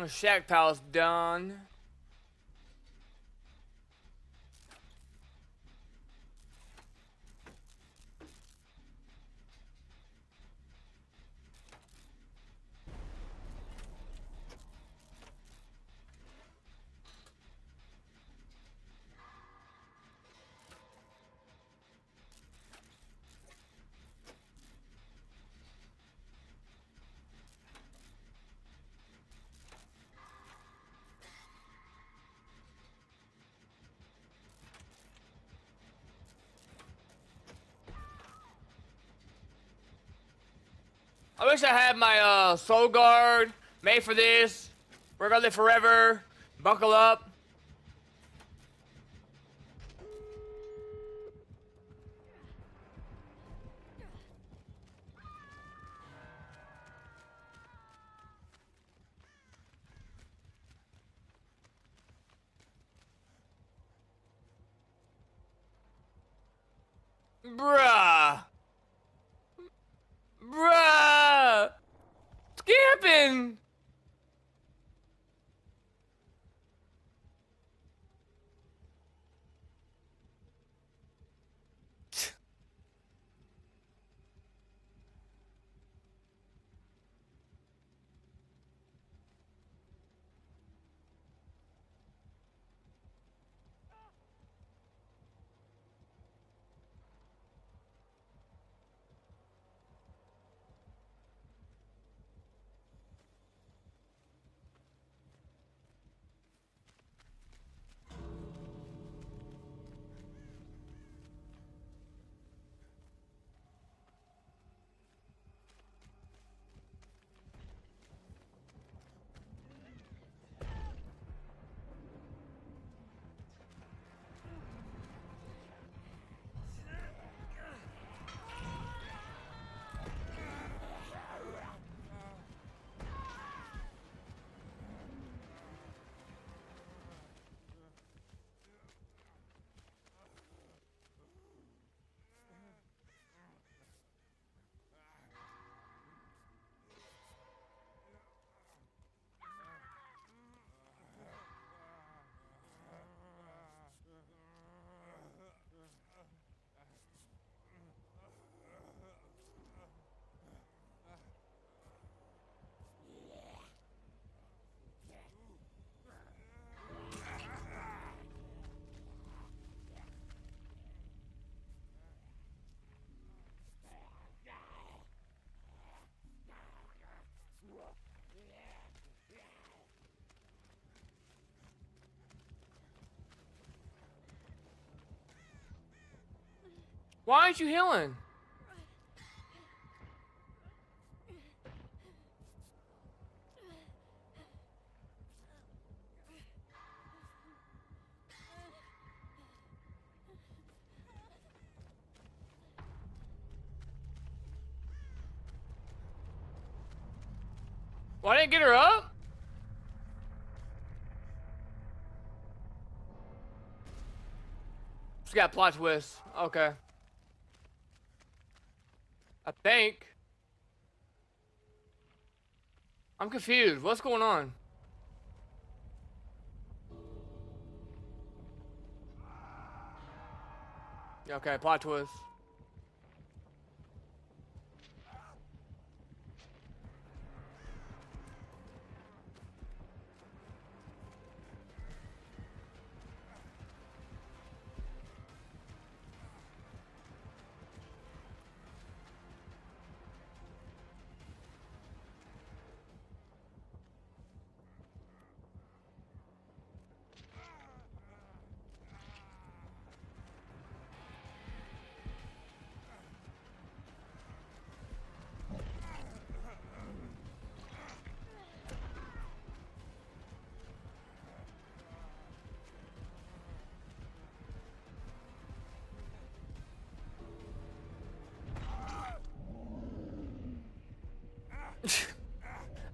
Shack Palace done. I wish I had my soul guard made for this. We're gonna live forever. Buckle up. Bruh. Bruh. Skipping. Why aren't you healing? Why didn't get her up? She got plot twist. Okay. I think. I'm confused. What's going on? Yeah, okay, plot twist.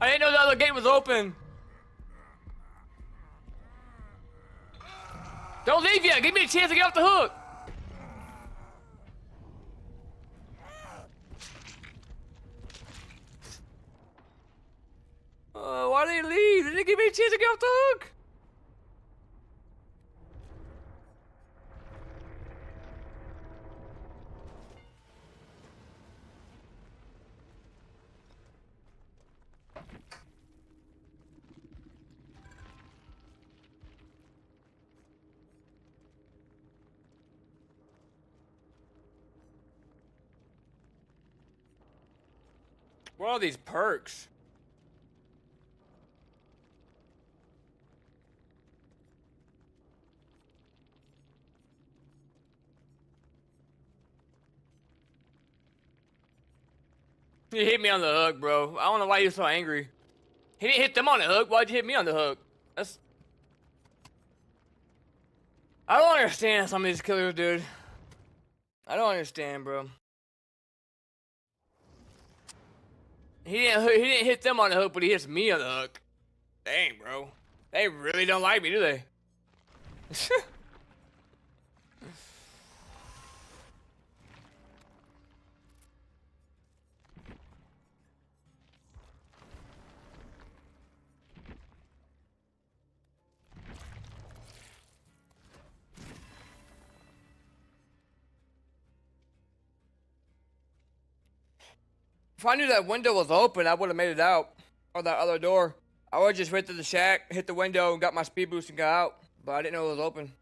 I didn't know the other gate was open. Don't leave yet. Give me a chance to get off the hook. Why did he leave? They didn't give me a chance to get off the hook. What are these perks? He hit me on the hook, bro. I don't know why you're so angry. He didn't hit them on the hook. Why'd you hit me on the hook? That's... I don't understand some of these killers, dude. I don't understand, bro. He didn't hit them on the hook, but he hits me on the hook. Dang, bro. They really don't like me, do they? If I knew that window was open, I would have made it out. Or that other door. I would have just went to the shack, hit the window, and got my speed boost and got out. But I didn't know it was open.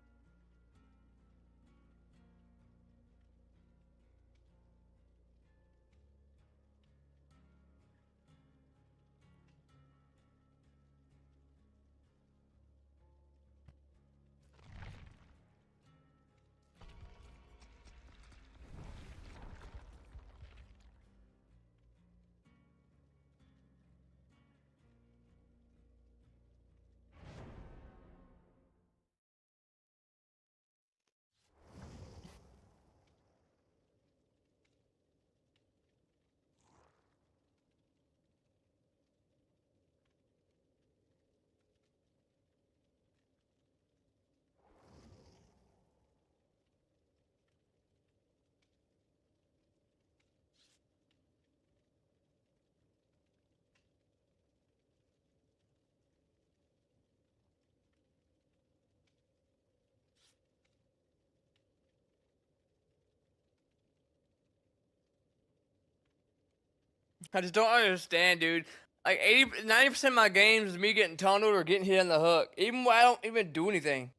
I just don't understand, dude. Like 90% of my games is me getting tunneled or getting hit on the hook. Even when I don't even do anything.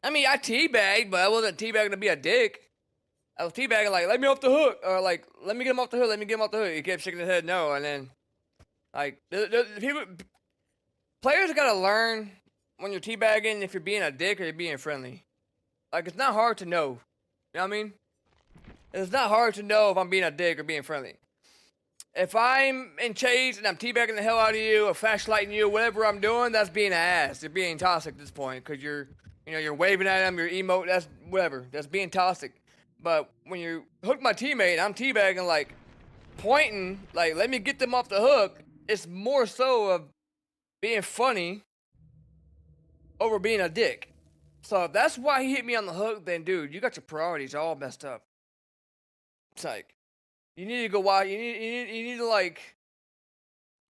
I mean, I teabagged, but I wasn't teabagging to be a dick. I was teabagging like, let me off the hook. Or like, let me get him off the hook, let me get him off the hook. He kept shaking his head no, and then, like, players gotta learn when you're teabagging if you're being a dick or you're being friendly. Like, it's not hard to know. You know what I mean? It's not hard to know if I'm being a dick or being friendly. If I'm in chase and I'm teabagging the hell out of you or flashlighting you, whatever I'm doing, that's being an ass. You're being toxic at this point because you're waving at them, you're emote, that's whatever. That's being toxic. But when you hook my teammate, I'm teabagging like pointing, like let me get them off the hook. It's more so of being funny over being a dick. So if that's why he hit me on the hook, then dude, you got your priorities all messed up. It's like, you need to go watch. You need to like.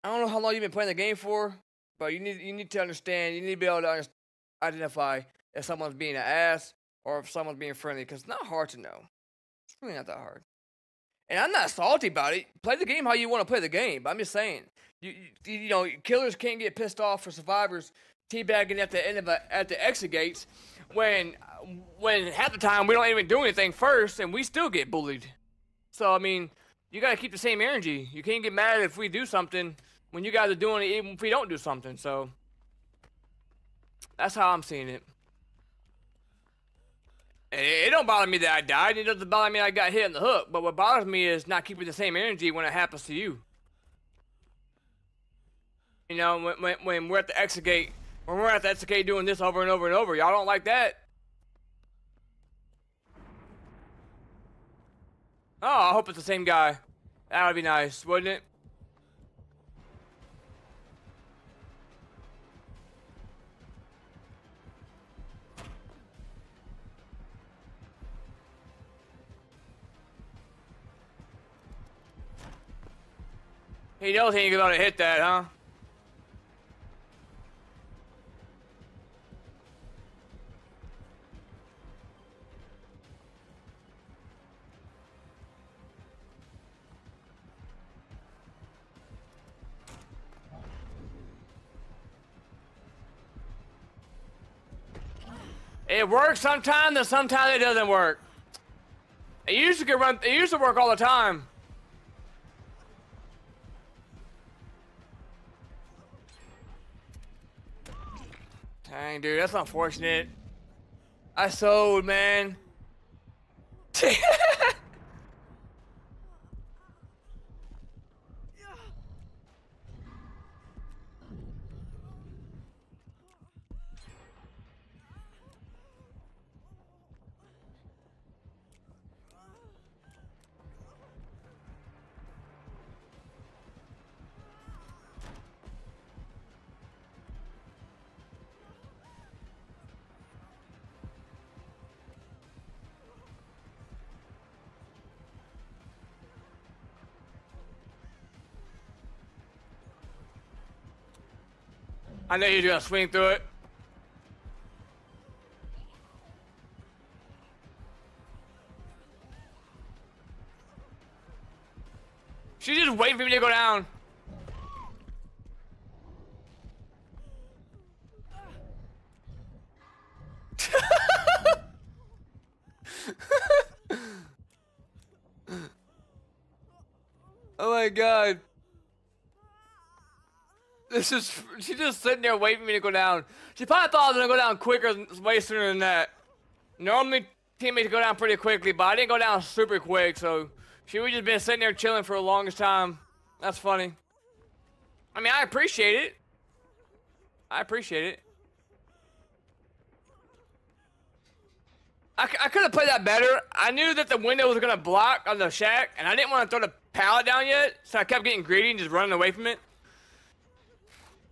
I don't know how long you've been playing the game for, but you need to understand. You need to be able to identify if someone's being an ass or if someone's being friendly, because it's not hard to know. It's really not that hard. And I'm not salty about it. Play the game how you want to play the game. But I'm just saying, you know, killers can't get pissed off for survivors teabagging at the end of at the exit gates when half the time we don't even do anything first and we still get bullied. So, I mean, you gotta keep the same energy. You can't get mad if we do something when you guys are doing it even if we don't do something. So, that's how I'm seeing it. And it don't bother me that I died. It doesn't bother me that I got hit in the hook. But what bothers me is not keeping the same energy when it happens to you. You know, when we're at the exit gate, when we're at the exit gate doing this over and over and over, y'all don't like that. Oh, I hope it's the same guy. That would be nice, wouldn't it? He knows he ain't gonna hit that, huh? It works sometimes, and sometimes it doesn't work. It used to work all the time. Dang, dude, that's unfortunate. I sold, man. I know you're gonna swing through it. She's just waiting for me to go down. Oh my god. She's just sitting there waiting for me to go down. She probably thought I was gonna go down quicker, way sooner than that. Normally, teammates go down pretty quickly, but I didn't go down super quick, so she would just been sitting there chilling for the longest time. That's funny. I mean, I appreciate it. I appreciate it. I could have played that better. I knew that the window was gonna block on the shack, and I didn't want to throw the pallet down yet, so I kept getting greedy and just running away from it.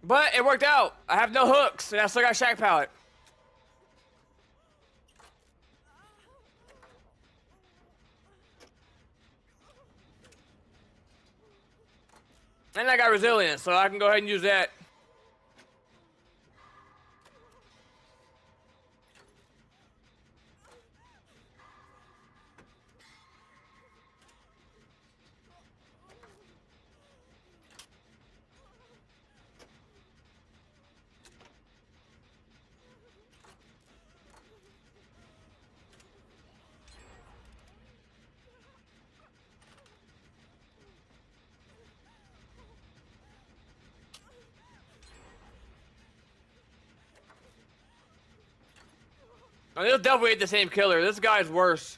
But it worked out. I have no hooks, and I still got shack pallet. And I got resilience, so I can go ahead and use that. Oh, this definitely ain't the same killer. This guy's worse.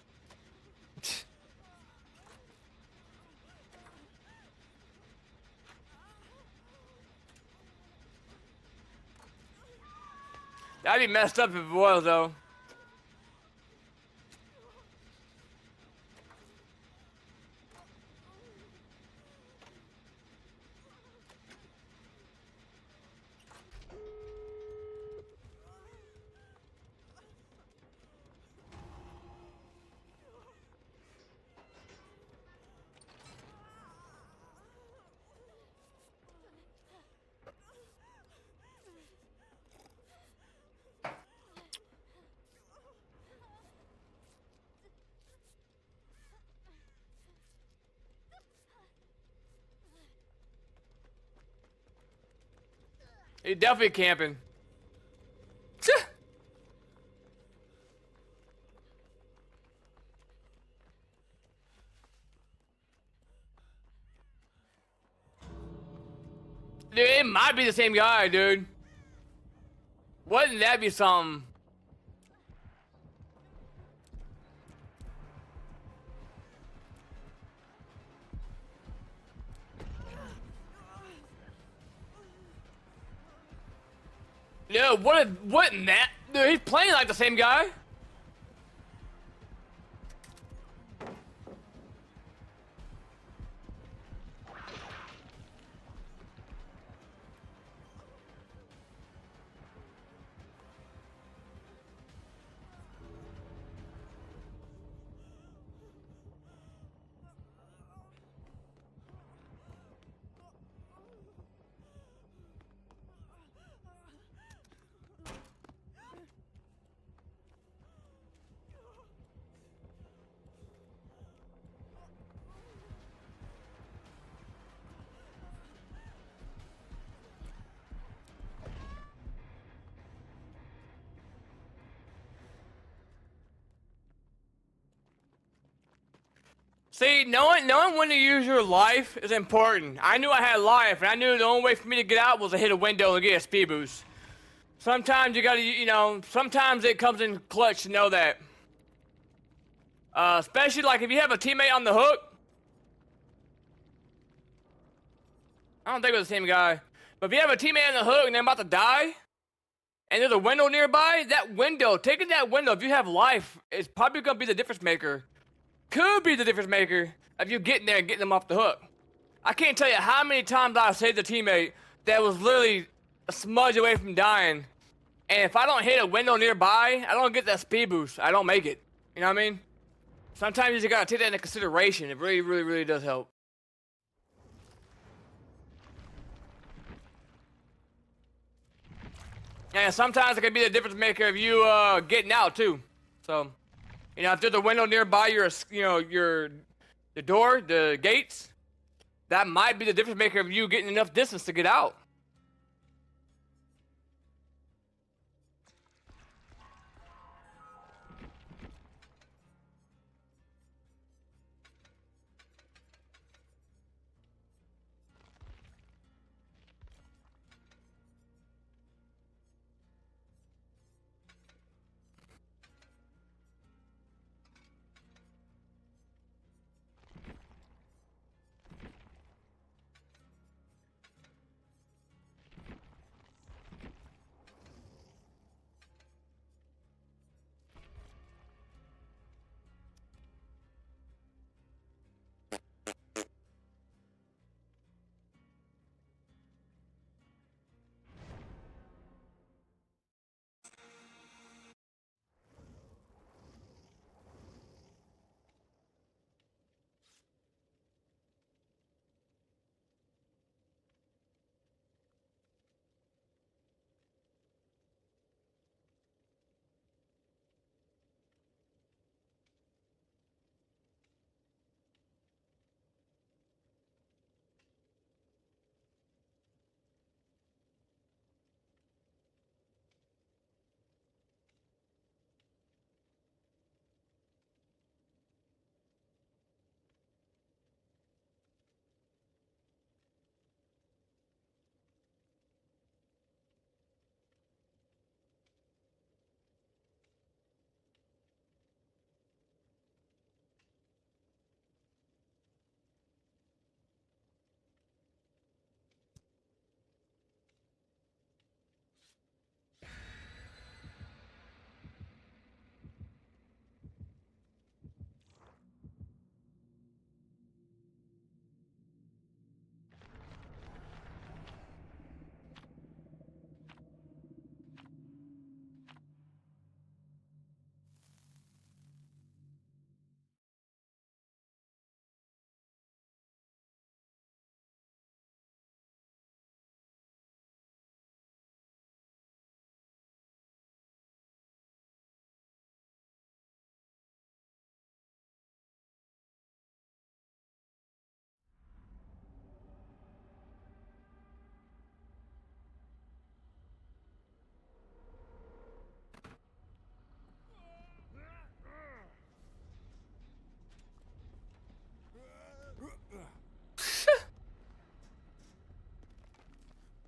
That'd be messed up if it was, though. He's definitely camping. Dude, it might be the same guy, dude. Wouldn't that be something? No, wouldn't that? Dude, he's playing like the same guy. See, knowing when to use your life is important. I knew I had life, and I knew the only way for me to get out was to hit a window and get a speed boost. Sometimes you gotta, you know, sometimes it comes in clutch to know that. Especially like if you have a teammate on the hook. I don't think it was the same guy. But if you have a teammate on the hook and they're about to die, and there's a window nearby, that window, taking that window, if you have life, is probably gonna be the difference maker. Could be the difference maker of you getting there and getting them off the hook. I can't tell you how many times I saved a teammate that was literally a smudge away from dying. And if I don't hit a window nearby, I don't get that speed boost. I don't make it. You know what I mean? Sometimes you just gotta take that into consideration. It really, really, really does help. And sometimes it can be the difference maker of you getting out too. So, you know, if there's a window nearby the door, the gates, that might be the difference maker of you getting enough distance to get out.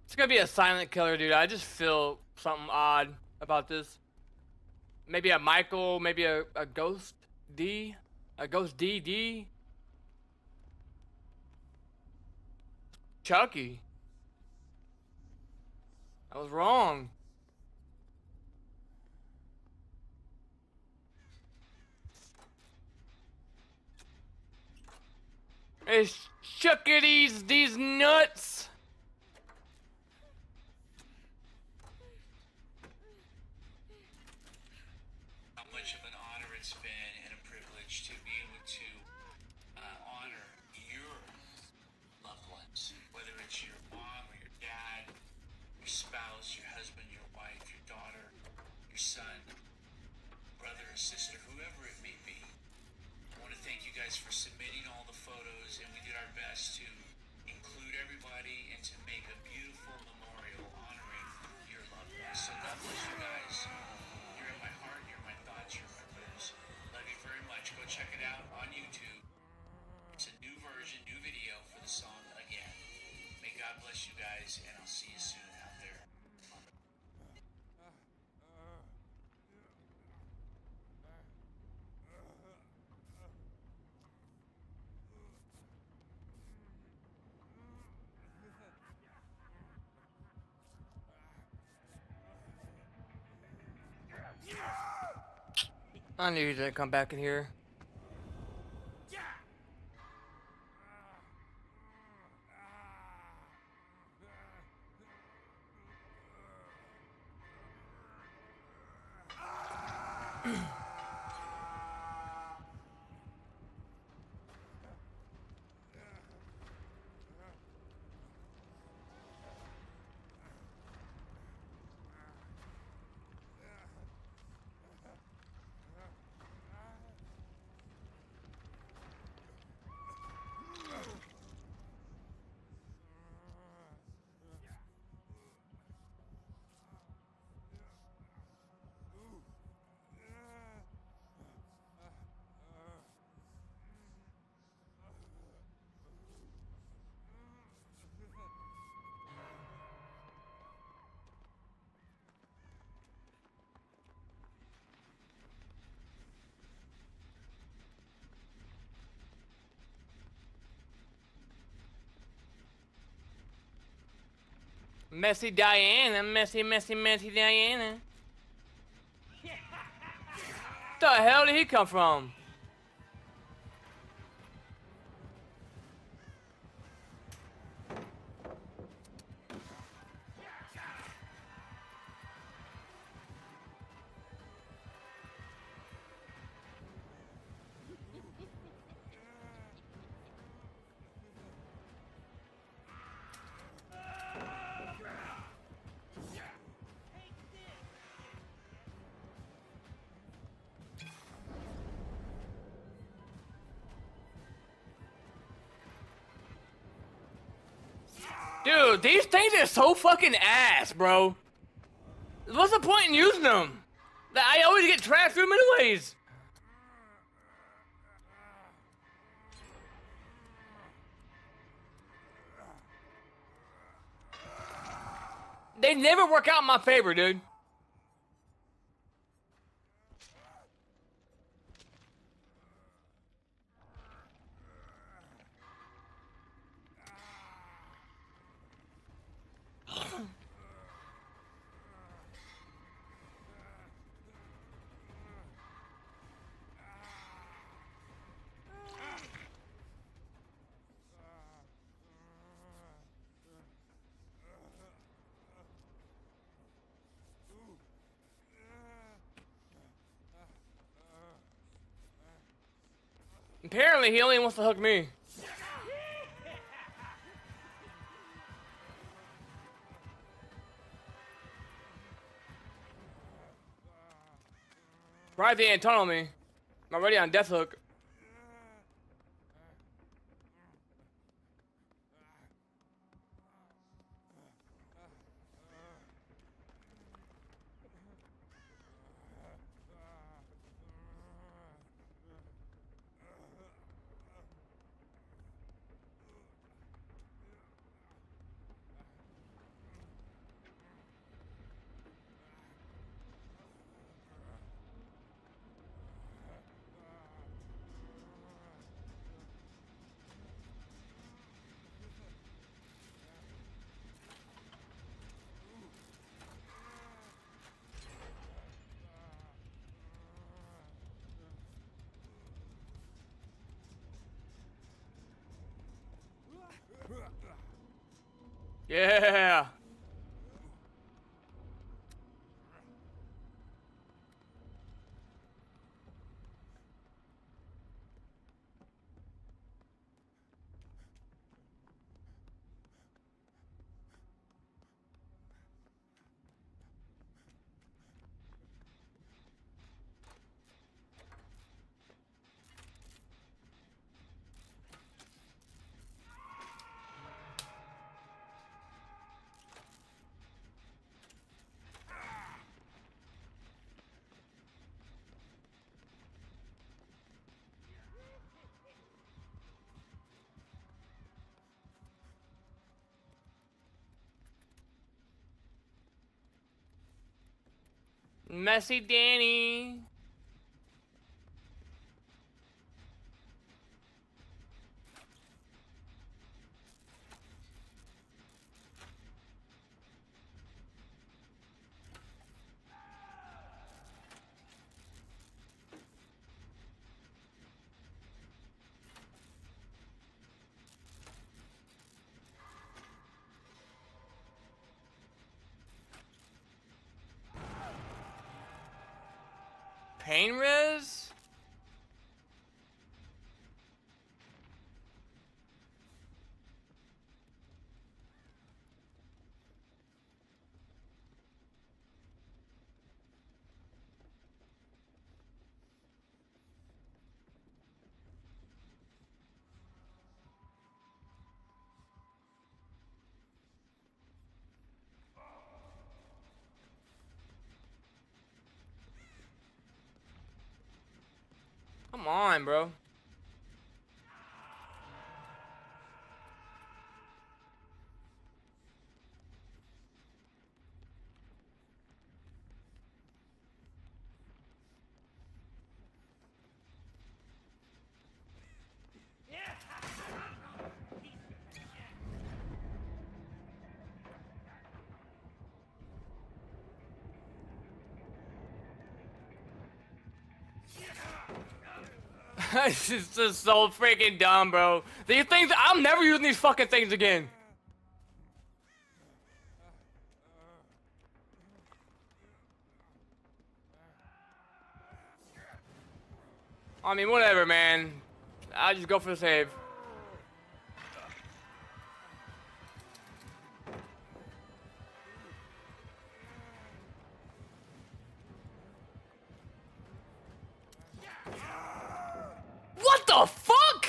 It's gonna be a silent killer, dude. I just feel something odd about this. Maybe a Michael, maybe a Ghost D? A Ghost DD? Chucky. I was wrong. It's Chucky these nuts. How much of an honor it's been and a privilege to be able to honor your loved ones, whether it's your mom or your dad, your spouse, your husband, your wife, your daughter, your son, brother or sister, whoever it may be. I want to thank you guys for submitting all the photos, and we did our best to include everybody and to make a beautiful memorial honoring your loved ones. So God bless you guys. You're in my heart, you're in my thoughts, you're in my prayers. Love you very much. Go check it out on YouTube. guys, and I'll see you soon out there. I knew he didn't come back in here. Messy Diana, messy Diana. The hell did he come from? Dude, these things are so fucking ass, bro. What's the point in using them? I always get trapped through them anyways. They never work out in my favor, dude. Apparently, he only wants to hook me. Right, they ain't tunnel me. I'm already on death hook. Yeah. Messy Danny. Pain res? Come on, bro. This is just so freaking dumb, bro. These things, I'm never using these fucking things again. I mean, whatever, man. I just go for the save. What the fuck?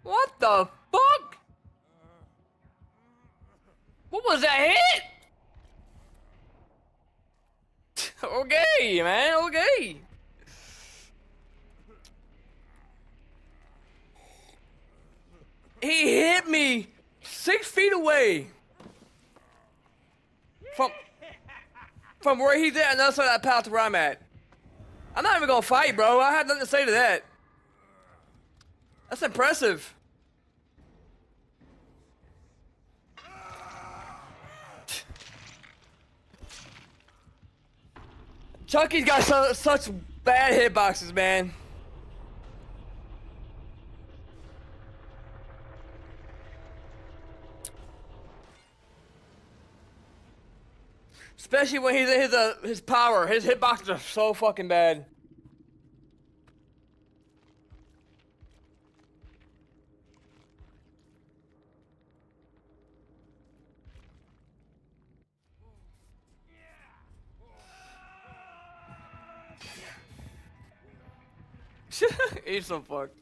What the fuck? What was that hit? Okay, man, okay. He hit me 6 feet away. From where he's at, another side of that path to where I'm at. I'm not even gonna fight, bro. I had nothing to say to that. That's impressive. Chucky's got such bad hitboxes, man. Especially when he's in his power. His hitboxes are so fucking bad. He's so fucked.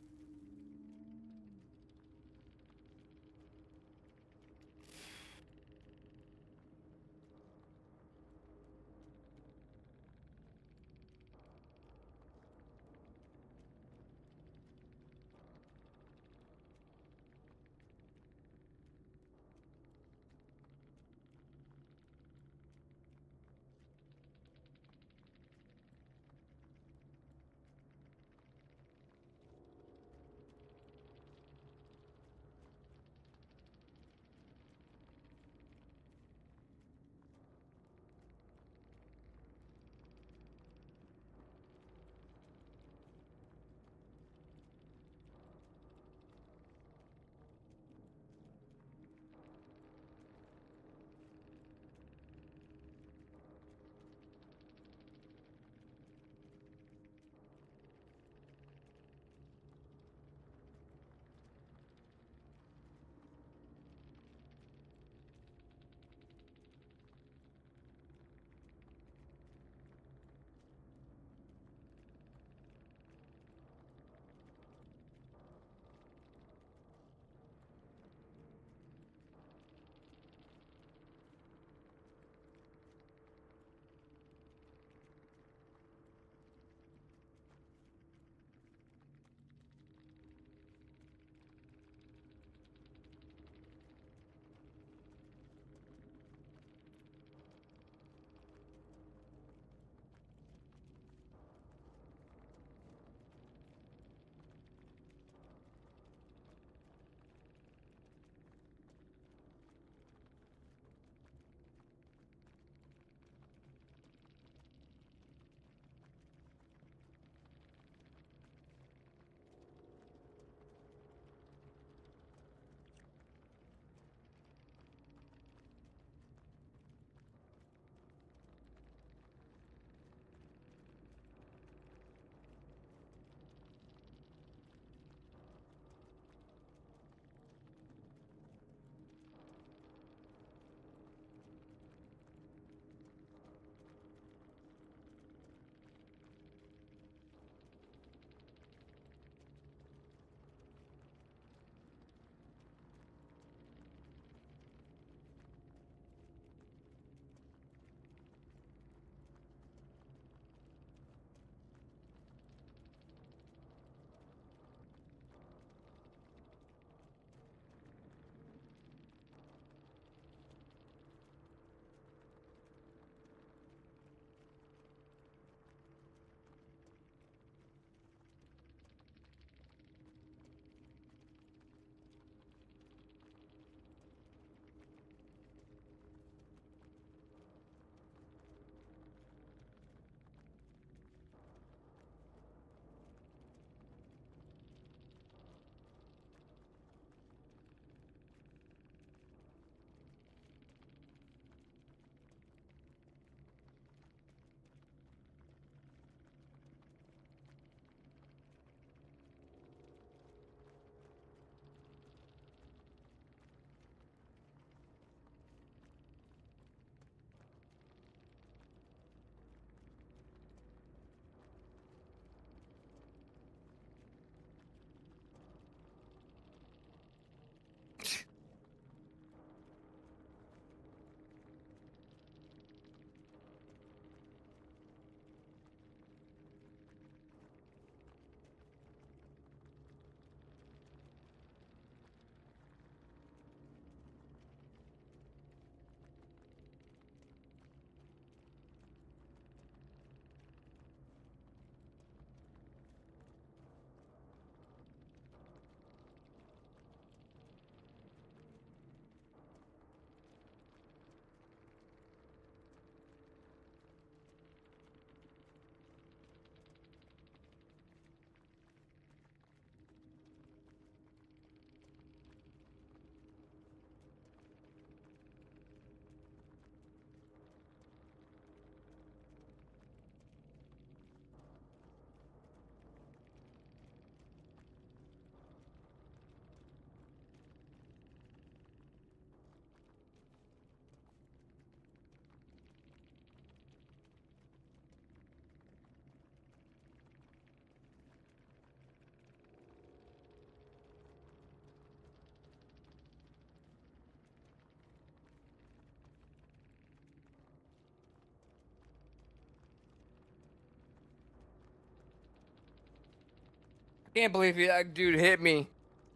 Can't believe that dude hit me.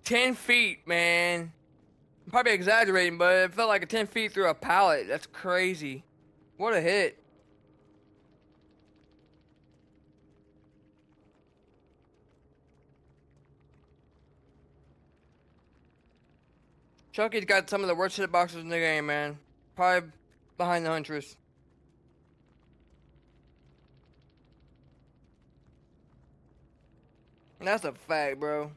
10 feet, man. I'm probably exaggerating, but it felt like a 10 feet through a pallet. That's crazy. What a hit. Chucky's got some of the worst hitboxes in the game, man. Probably behind the Huntress. That's a fact, bro.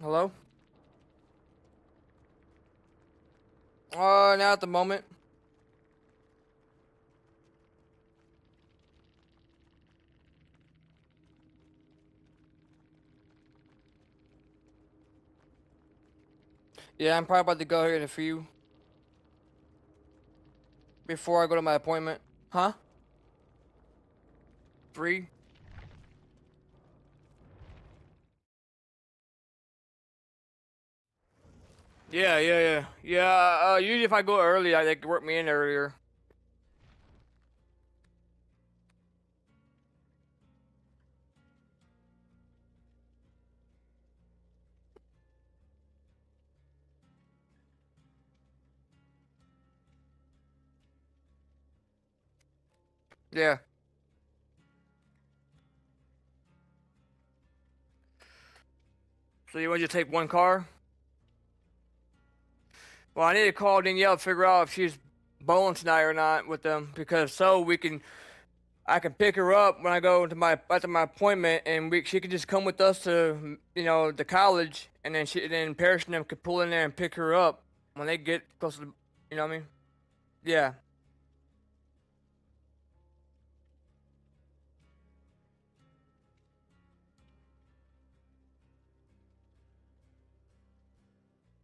Hello? Not at the moment. Yeah, I'm probably about to go here in a few. Before I go to my appointment. Huh? 3? Yeah, usually if I go early, they can work me in earlier. Yeah. So you want to just take one car? Well, I need to call Danielle to figure out if she's bowling tonight or not with them, because so I can pick her up when I go to after my appointment, and she can just come with us to the college, and then Parrish and them could pull in there and pick her up when they get close to you know what I mean? Yeah,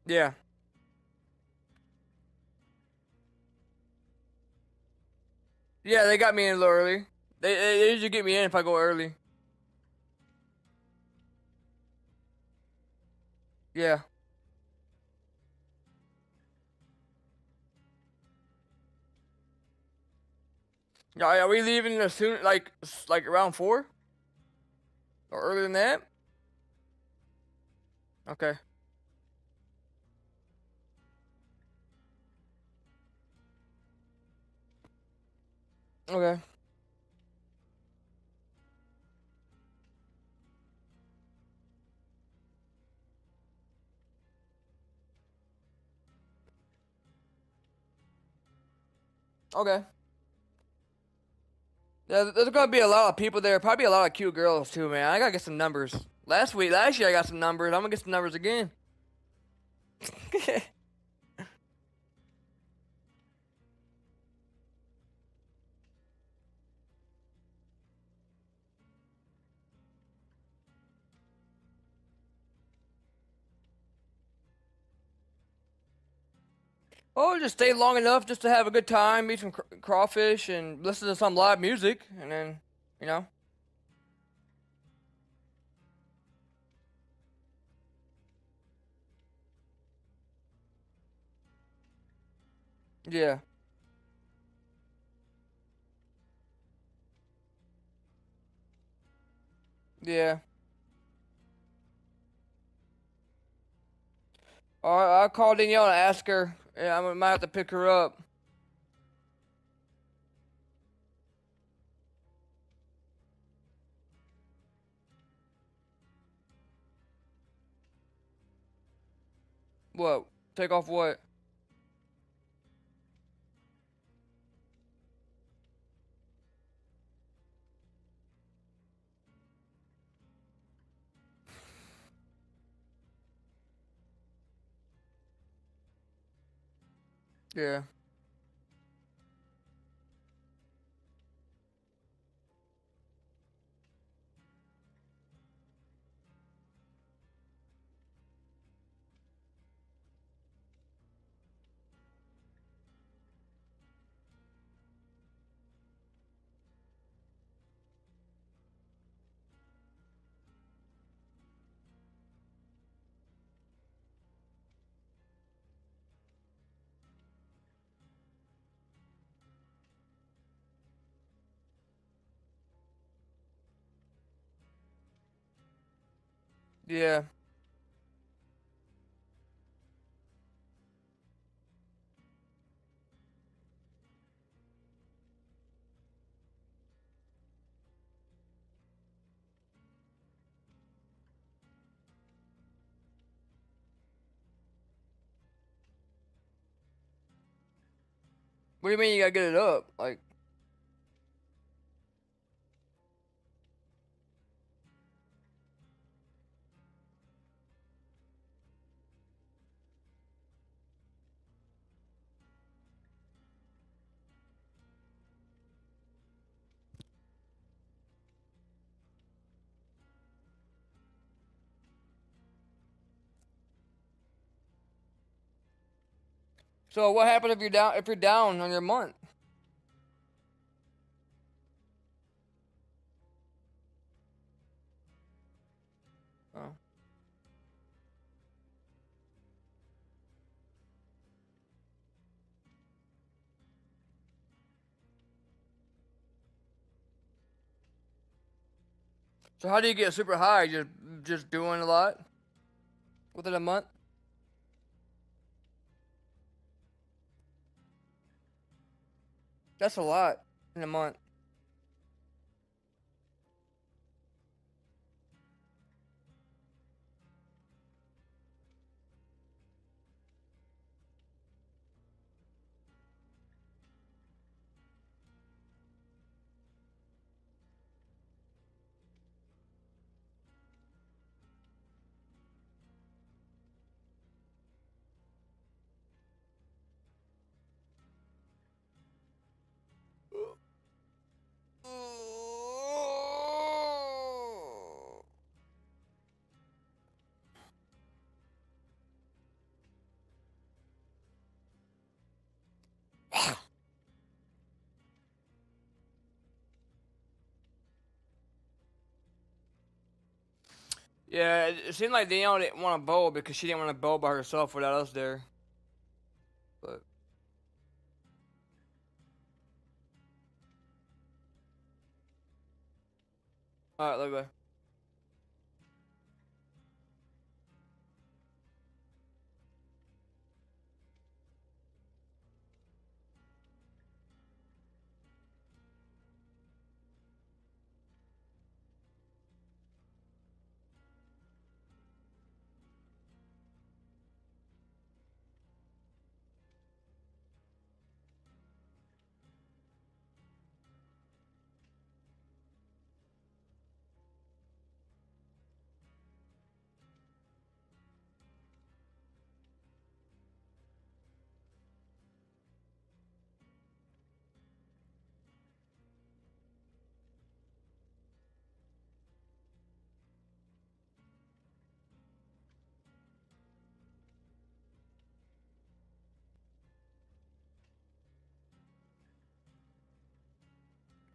yeah, yeah. They got me in a little early. They usually get me in if I go early. Yeah. Yeah, are we leaving as soon like around 4 or earlier than that? Okay. Okay. Okay. Yeah, there's gonna be a lot of people there. Probably a lot of cute girls too, man. I gotta get some numbers. Last year I got some numbers. I'm gonna get some numbers again. Oh, just stay long enough just to have a good time, eat some crawfish, and listen to some live music, and then, you know. Yeah. Yeah. Alright, I'll call Danielle and ask her. Yeah, I might have to pick her up. What? Take off what? Yeah. Yeah. What do you mean you gotta get it up? Like, so what happens if you're down on your month? Oh. So how do you get super high? Just doing a lot within a month? That's a lot in a month. Yeah, it seemed like Danielle didn't want to bowl because she didn't want to bowl by herself without us there. But alright, love you.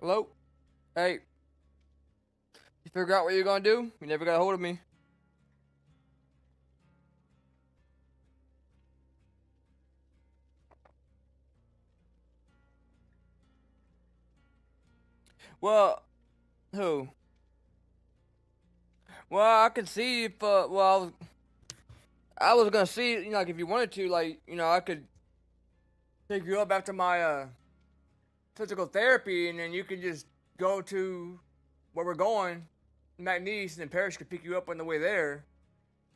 Hello? Hey, you figure out what you're gonna do? You never got a hold of me. Well, who? Well, I could see if, well, I was gonna see, you know, like if you wanted to, like, you know, I could pick you up after my, physical therapy, and then you can just go to where we're going, McNeese, and then Parrish could pick you up on the way there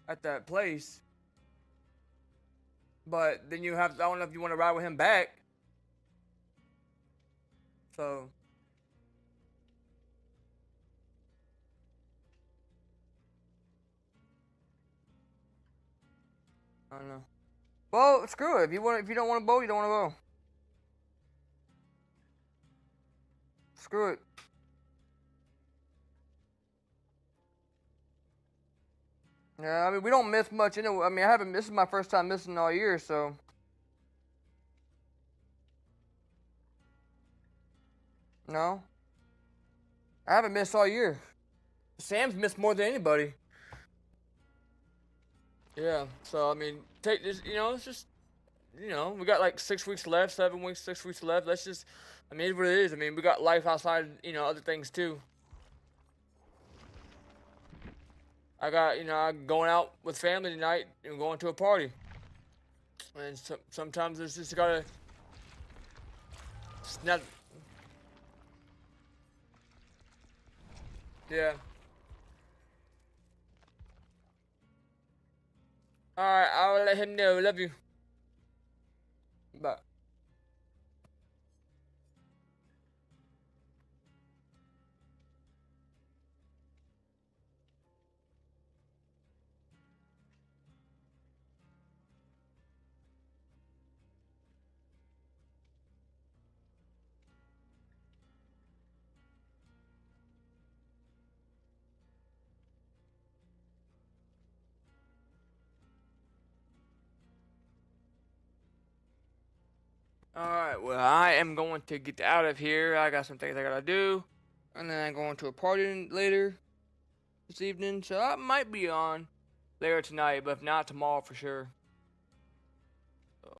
at that place. But then you have, I don't know if you want to ride with him back. So, I don't know. Well, screw it. If you don't want to bow, you don't want to bow. Screw it. Yeah, I mean, we don't miss much anyway. I mean, this is my first time missing all year, so. No. I haven't missed all year. Sam's missed more than anybody. Yeah, so, I mean, take this, you know, it's just, you know, we got like 6 weeks left, 7 weeks, 6 weeks left. Let's just, I mean, it's what it is. I mean, we got life outside, you know, other things too. I got, you know, I'm going out with family tonight and going to a party. And sometimes it's just gotta, it's not, yeah. Alright, I'll let him know. Love you. Bye. Alright, well, I am going to get out of here. I got some things I gotta do. And then I'm going to a party later this evening. So I might be on later tonight, but if not, tomorrow for sure.